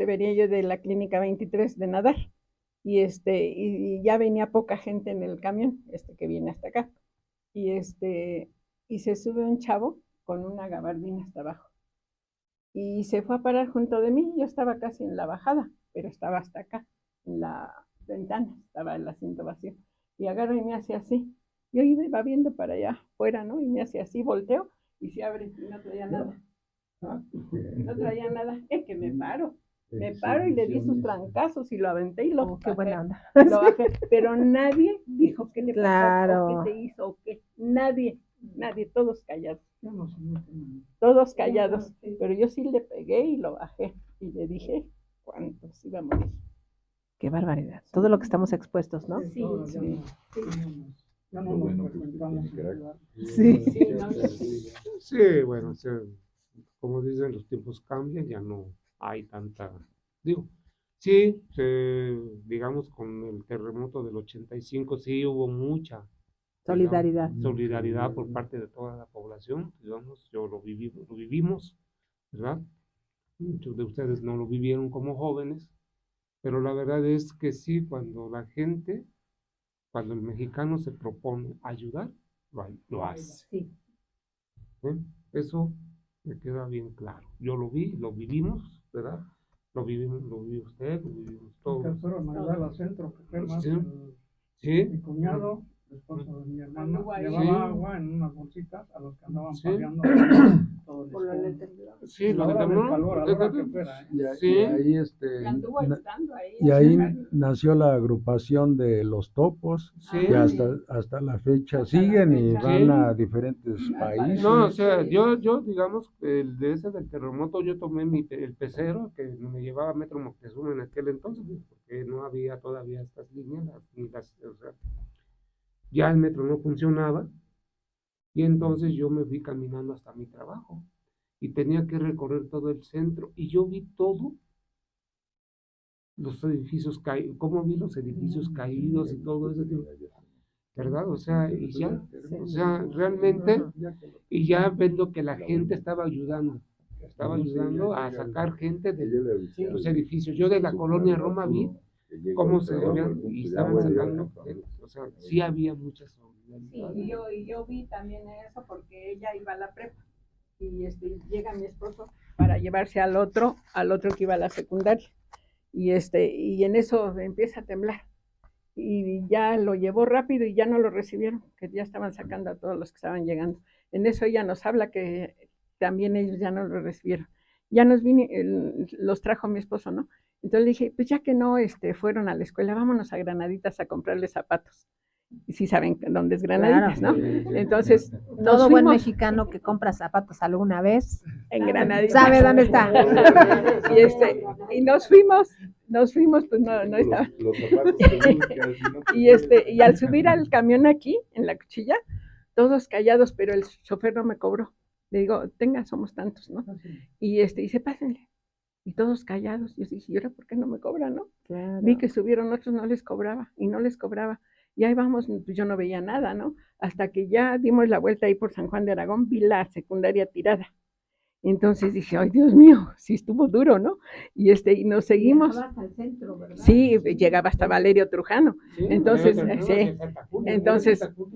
venía yo de la clínica 23 de nadar y ya venía poca gente en el camión, que viene hasta acá, y se sube un chavo con una gabardina hasta abajo y se fue a parar junto de mí. Yo estaba casi en la bajada, pero estaba hasta acá, en la ventana, estaba el asiento vacío, y agarro y me hace así. Yo iba viendo para allá afuera, ¿no? Y me hace así, volteo y se abre y no traía nada. No traía nada, es que me paro y le di sus trancazos y lo aventé y lo qué buena onda. Lo bajé, pero nadie dijo qué le pasó, Claro. o qué te hizo, o qué, nadie, todos callados, pero yo sí le pegué y lo bajé y le dije cuántos iba a morir. Qué barbaridad, todo lo que estamos expuestos, ¿no? Sí. Sí, bueno, como dicen, los tiempos cambian, ya no hay tanta, digamos con el terremoto del 85 sí hubo mucha Solidaridad. Solidaridad por parte de toda la población, digamos, lo vivimos, ¿verdad? Muchos de ustedes no lo vivieron como jóvenes, pero la verdad es que sí, cuando el mexicano se propone ayudar, lo hace. Sí. Eso me queda bien claro. Yo lo vi, lo vivimos, ¿verdad? Lo vivió usted, lo vivimos todos. Que fueron a ayudar al centro, que fue más. Sí. Mi cuñado, el esposo de mi hermana, Sí. llevaba agua en unas bolsitas a los que andaban paseando todo el temblor. Sí, lo A la hora del temblor. calor, a la hora que fuera, ¿eh? Y ahí nació la agrupación de los topos, Sí. que hasta la fecha siguen y van a diferentes países. No, o sea, yo digamos, de ese del terremoto, yo tomé el pecero que me llevaba a Metro Moctezuma en aquel entonces, porque no había todavía estas líneas, o sea, ya el metro no funcionaba, y entonces yo me fui caminando hasta mi trabajo, y tenía que recorrer todo el centro, y yo vi todo, los edificios caídos, cómo vi los edificios caídos y todo eso, ¿verdad? O sea, y ya, o sea, realmente, y ya viendo que la gente estaba ayudando a sacar gente de los edificios. Yo de la colonia Roma vi cómo se veían y estaban sacando, o sea, sí había muchas solidaridad. Sí, y yo vi también eso porque ella iba a la prepa y llega mi esposo para llevarse al otro que iba a la secundaria y en eso empieza a temblar y ya lo llevó rápido y ya no lo recibieron, que ya estaban sacando a todos los que estaban llegando. En eso ella nos habla que también ellos ya no lo recibieron. Ya los trajo mi esposo, ¿no? Entonces le dije, pues ya que no fueron a la escuela, vámonos a Granaditas a comprarle zapatos. Y sí saben dónde es Granaditas, Claro. ¿no? Entonces, Todo buen mexicano que compra zapatos alguna vez en Granaditas. sabe dónde está. Y nos fuimos, pues no estaba. Y al subir al camión aquí, en la cuchilla, todos callados, pero el chofer no me cobró. Le digo, tenga, somos tantos, ¿no? Y dice, pásenle. Y todos callados. Yo dije, ¿y ahora por qué no me cobran, no? Claro. Vi que subieron otros, no les cobraba. Y ahí vamos, pues yo no veía nada, ¿no? Hasta que ya dimos la vuelta ahí por San Juan de Aragón, vi la secundaria tirada. Entonces dije, ay, Dios mío, sí estuvo duro, ¿no? Y nos seguimos. Hasta el centro, ¿verdad? Sí, llegaba hasta Valerio Trujano. Sí, Entonces, sí.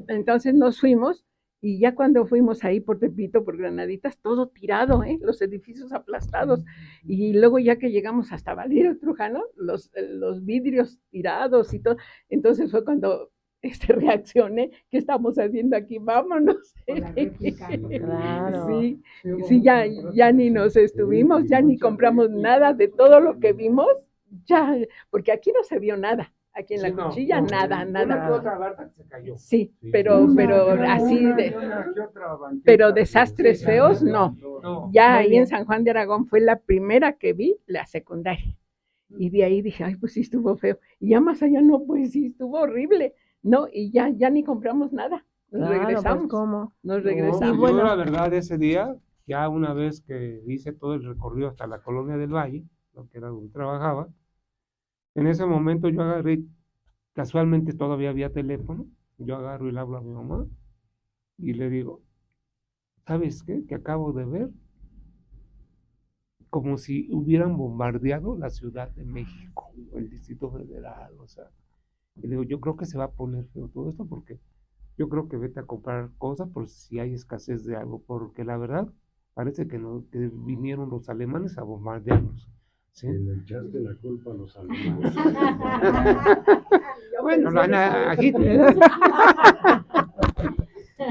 Entonces nos fuimos. Y ya cuando fuimos ahí por Tepito, por Granaditas, todo tirado, los edificios aplastados. Y luego ya que llegamos hasta Valerio Trujano, los vidrios tirados y todo. Entonces fue cuando reaccioné, ¿qué estamos haciendo aquí? Vámonos. Claro. Sí, ya ni nos estuvimos, ya ni compramos nada de todo lo que vimos, ya, porque aquí no se vio nada. Aquí en la cuchilla, nada. Una que otra barca se cayó. Sí, pero así pero desastres feos, no. Ya ahí en San Juan de Aragón fue la primera que vi, la secundaria. Y de ahí dije, ay, pues sí estuvo feo. Y ya más allá, no, pues sí estuvo horrible. No, y ya ni compramos nada. Nos regresamos. Pues, ¿cómo? Nos regresamos. Yo la verdad ese día, ya una vez que hice todo el recorrido hasta la colonia del Valle, lo que era donde trabajaba, en ese momento yo agarré, casualmente todavía había teléfono, yo agarro y le hablo a mi mamá y le digo, ¿sabes qué? Que acabo de ver como si hubieran bombardeado la Ciudad de México, el Distrito Federal, o sea, y le digo, yo creo que se va a poner feo todo esto porque yo creo que vete a comprar cosas por si hay escasez de algo, porque la verdad parece que vinieron los alemanes a bombardearnos. ¿Sí? Y le echaste la culpa a los alemanes. Bueno, aquí.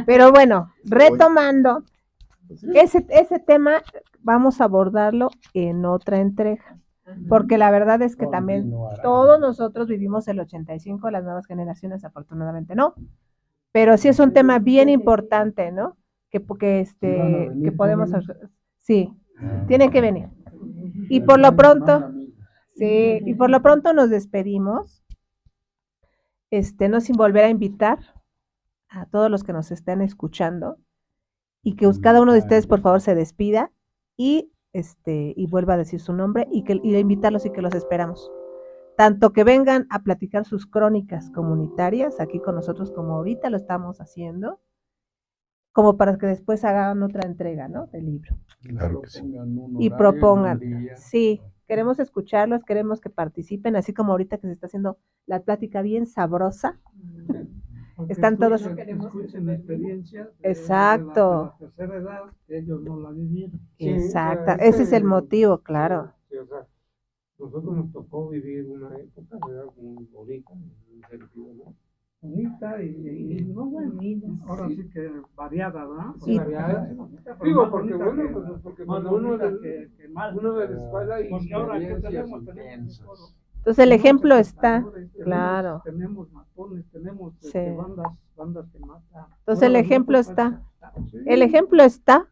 Pero bueno, retomando, ese tema vamos a abordarlo en otra entrega, porque la verdad es que también todos nosotros vivimos el 85, las nuevas generaciones afortunadamente no, pero sí es un tema bien importante, ¿no? Que podemos, sí, tienen que venir. Y por lo pronto, nos despedimos, no sin volver a invitar a todos los que nos estén escuchando y que cada uno de ustedes por favor se despida y vuelva a decir su nombre y invitarlos y que los esperamos. tanto que vengan a platicar sus crónicas comunitarias aquí con nosotros como ahorita lo estamos haciendo, como para que después hagan otra entrega, ¿no? Del libro. Claro que sí. Y propongan, sí, queremos escucharlos, queremos que participen, así como ahorita que se está haciendo la plática bien sabrosa. Están todos. Escuchen experiencias. Exacto. De la tercera edad, ellos no la vivieron. Exacto, ese es el motivo, claro. Sí, o sea, nosotros nos tocó vivir una época, ¿verdad? Muy bonita, en un sentido, ¿no? Bonita y no, bueno, ahora sí que variada, ¿verdad? Sí, variada. Digo, porque bueno, porque cuando uno de la escuela y porque ahora que tenemos entonces el ejemplo está, claro. Tenemos matones, tenemos Sí. bandas que matan. Entonces el ejemplo está. El ejemplo está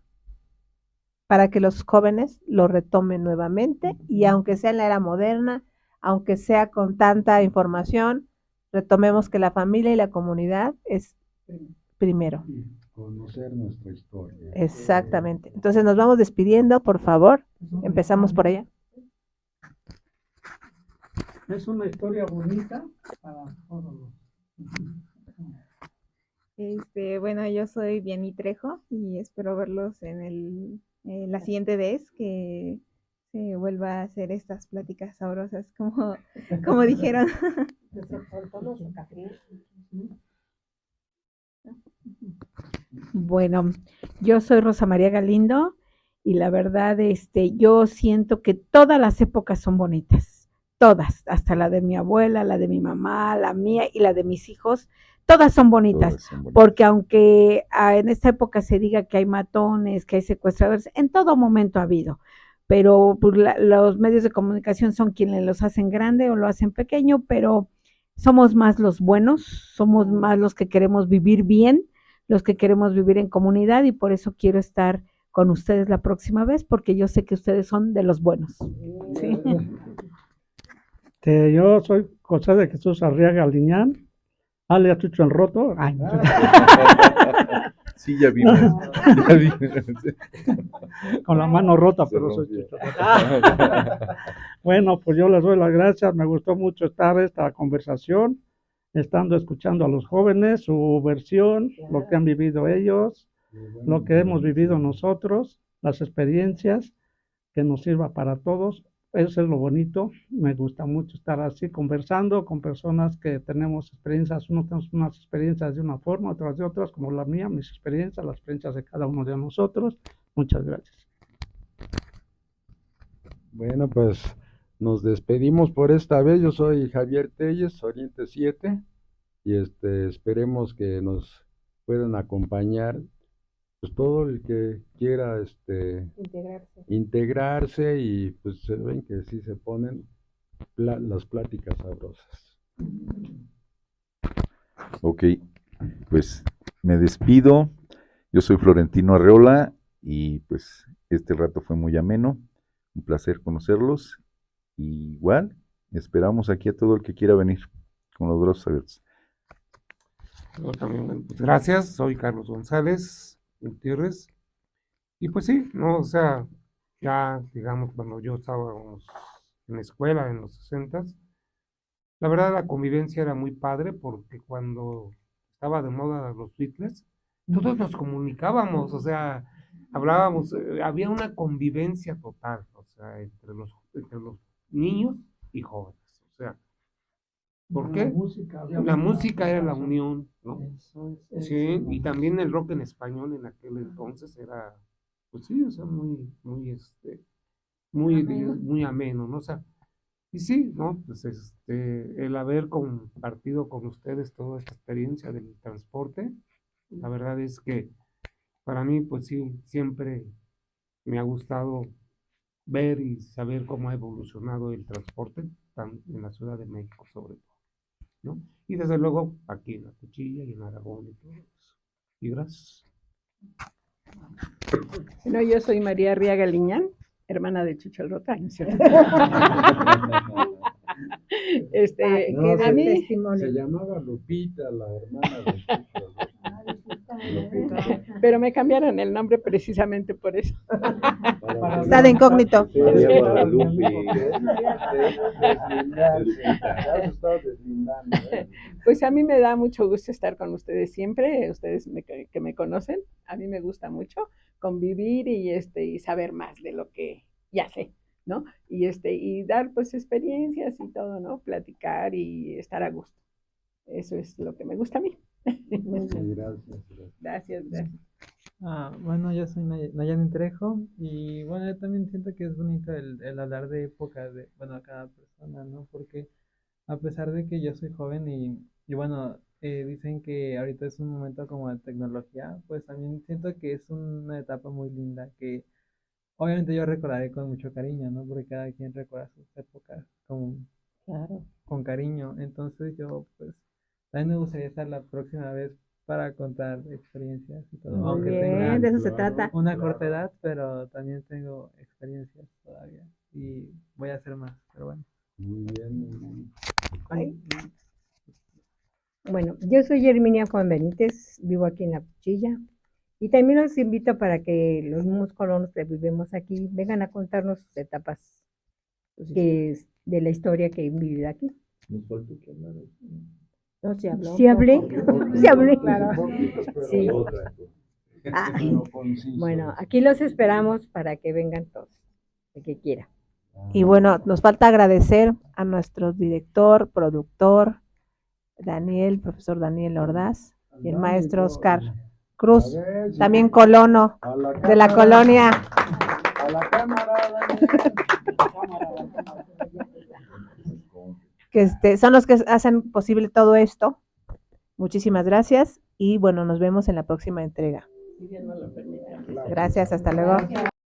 para que los jóvenes lo retomen nuevamente y aunque sea en la era moderna, aunque sea con tanta información, retomemos que la familia y la comunidad es primero. Conocer nuestra historia. Exactamente. Entonces nos vamos despidiendo, por favor. Empezamos por allá. Es una historia bonita para todos los. Bueno, yo soy Vianney Trejo y espero verlos en la siguiente vez que se vuelva a hacer estas pláticas sabrosas, como dijeron. Bueno, yo soy Rosa María Galindo y la verdad, yo siento que todas las épocas son bonitas, todas, hasta la de mi abuela, la de mi mamá, la mía y la de mis hijos, todas son bonitas, porque aunque en esta época se diga que hay matones, que hay secuestradores, en todo momento ha habido, pero pues, los medios de comunicación son quienes los hacen grande o lo hacen pequeño, pero somos más los buenos, somos más los que queremos vivir bien, los que queremos vivir en comunidad y por eso quiero estar con ustedes la próxima vez, porque yo sé que ustedes son de los buenos. ¿Sí? Yo soy José de Jesús Arriaga Liñán, alias Chucho el Roto. Ay. Sí, ya vimos. Con la mano rota, pero soy Chucho. Bueno, pues yo les doy las gracias. Me gustó mucho estar esta conversación, escuchando a los jóvenes, su versión, lo que han vivido ellos, lo que hemos vivido nosotros, las experiencias, que nos sirva para todos. Eso es lo bonito. Me gusta mucho estar así conversando con personas que tenemos experiencias. Uno tenemos unas experiencias de una forma, otras de otras, como la mía, mis experiencias, las experiencias de cada uno de nosotros. Muchas gracias. Bueno, pues nos despedimos por esta vez. Yo soy Javier Telles, Oriente 7, y esperemos que nos puedan acompañar pues todo el que quiera integrarse y pues se ven que sí se ponen las pláticas sabrosas. Ok, pues me despido. Yo soy Florentino Arreola y pues este rato fue muy ameno. Un placer conocerlos. Y igual, esperamos aquí a todo el que quiera venir con los brazos abiertos. Yo también, pues, gracias, soy Carlos González Gutiérrez. Y pues sí, no, o sea, ya digamos cuando yo estaba en la escuela en los 60s, la verdad la convivencia era muy padre porque cuando estaba de moda los Beatles, todos nos comunicábamos, o sea, hablábamos, había una convivencia total, o sea, entre los niños y jóvenes, o sea, ¿por qué? La música era la unión, ¿no? Sí, y también el rock en español en aquel entonces era, pues sí, o sea, muy ameno, ¿no? O sea, y sí, ¿no? Pues el haber compartido con ustedes toda esta experiencia del transporte, la verdad es que para mí, pues sí, siempre me ha gustado ver y saber cómo ha evolucionado el transporte en la Ciudad de México, sobre todo, ¿no? Y desde luego aquí en La Cuchilla y en Aragón y todo eso. Y gracias. Bueno, yo soy María Arriaga Liñán, hermana de Chucho el Roto, ¿no es cierto? No, a mí se llamaba Lupita, la hermana de Chucho. Pero me cambiaron el nombre precisamente por eso. Está de incógnito. Pues a mí me da mucho gusto estar con ustedes siempre, ustedes que me conocen, a mí me gusta mucho convivir y saber más de lo que ya sé, ¿no? Y dar pues experiencias y todo, ¿no? Platicar y estar a gusto. Eso es lo que me gusta a mí. Gracias. Bueno, yo soy Nayanin Trejo y bueno, yo también siento que es bonito el hablar de épocas de, bueno, a cada persona, ¿no? Porque a pesar de que yo soy joven y bueno, dicen que ahorita es un momento como de tecnología, pues también siento que es una etapa muy linda que obviamente yo recordaré con mucho cariño, ¿no? Porque cada quien recuerda sus épocas con cariño. Entonces yo, pues, también me gustaría estar la próxima vez para contar experiencias y todo. Muy Aunque bien, tenga de eso se trata. una corta edad, pero también tengo experiencias todavía y voy a hacer más, pero bueno. Muy bien. Bueno, yo soy Herminia Juan Benítez, vivo aquí en La Cuchilla y también los invito para que los mismos colonos que vivimos aquí vengan a contarnos sus etapas de la historia que han vivido aquí. Nos faltó que hablar. No, sí hablé. Claro. Sí. Bueno, aquí los esperamos para que vengan todos, el que quiera. Y bueno, nos falta agradecer a nuestro director, productor, profesor Daniel Ordaz, y el maestro Oscar Cruz, también colono de la colonia. A la cámara, Que son los que hacen posible todo esto. Muchísimas gracias y bueno, nos vemos en la próxima entrega. Gracias, hasta luego.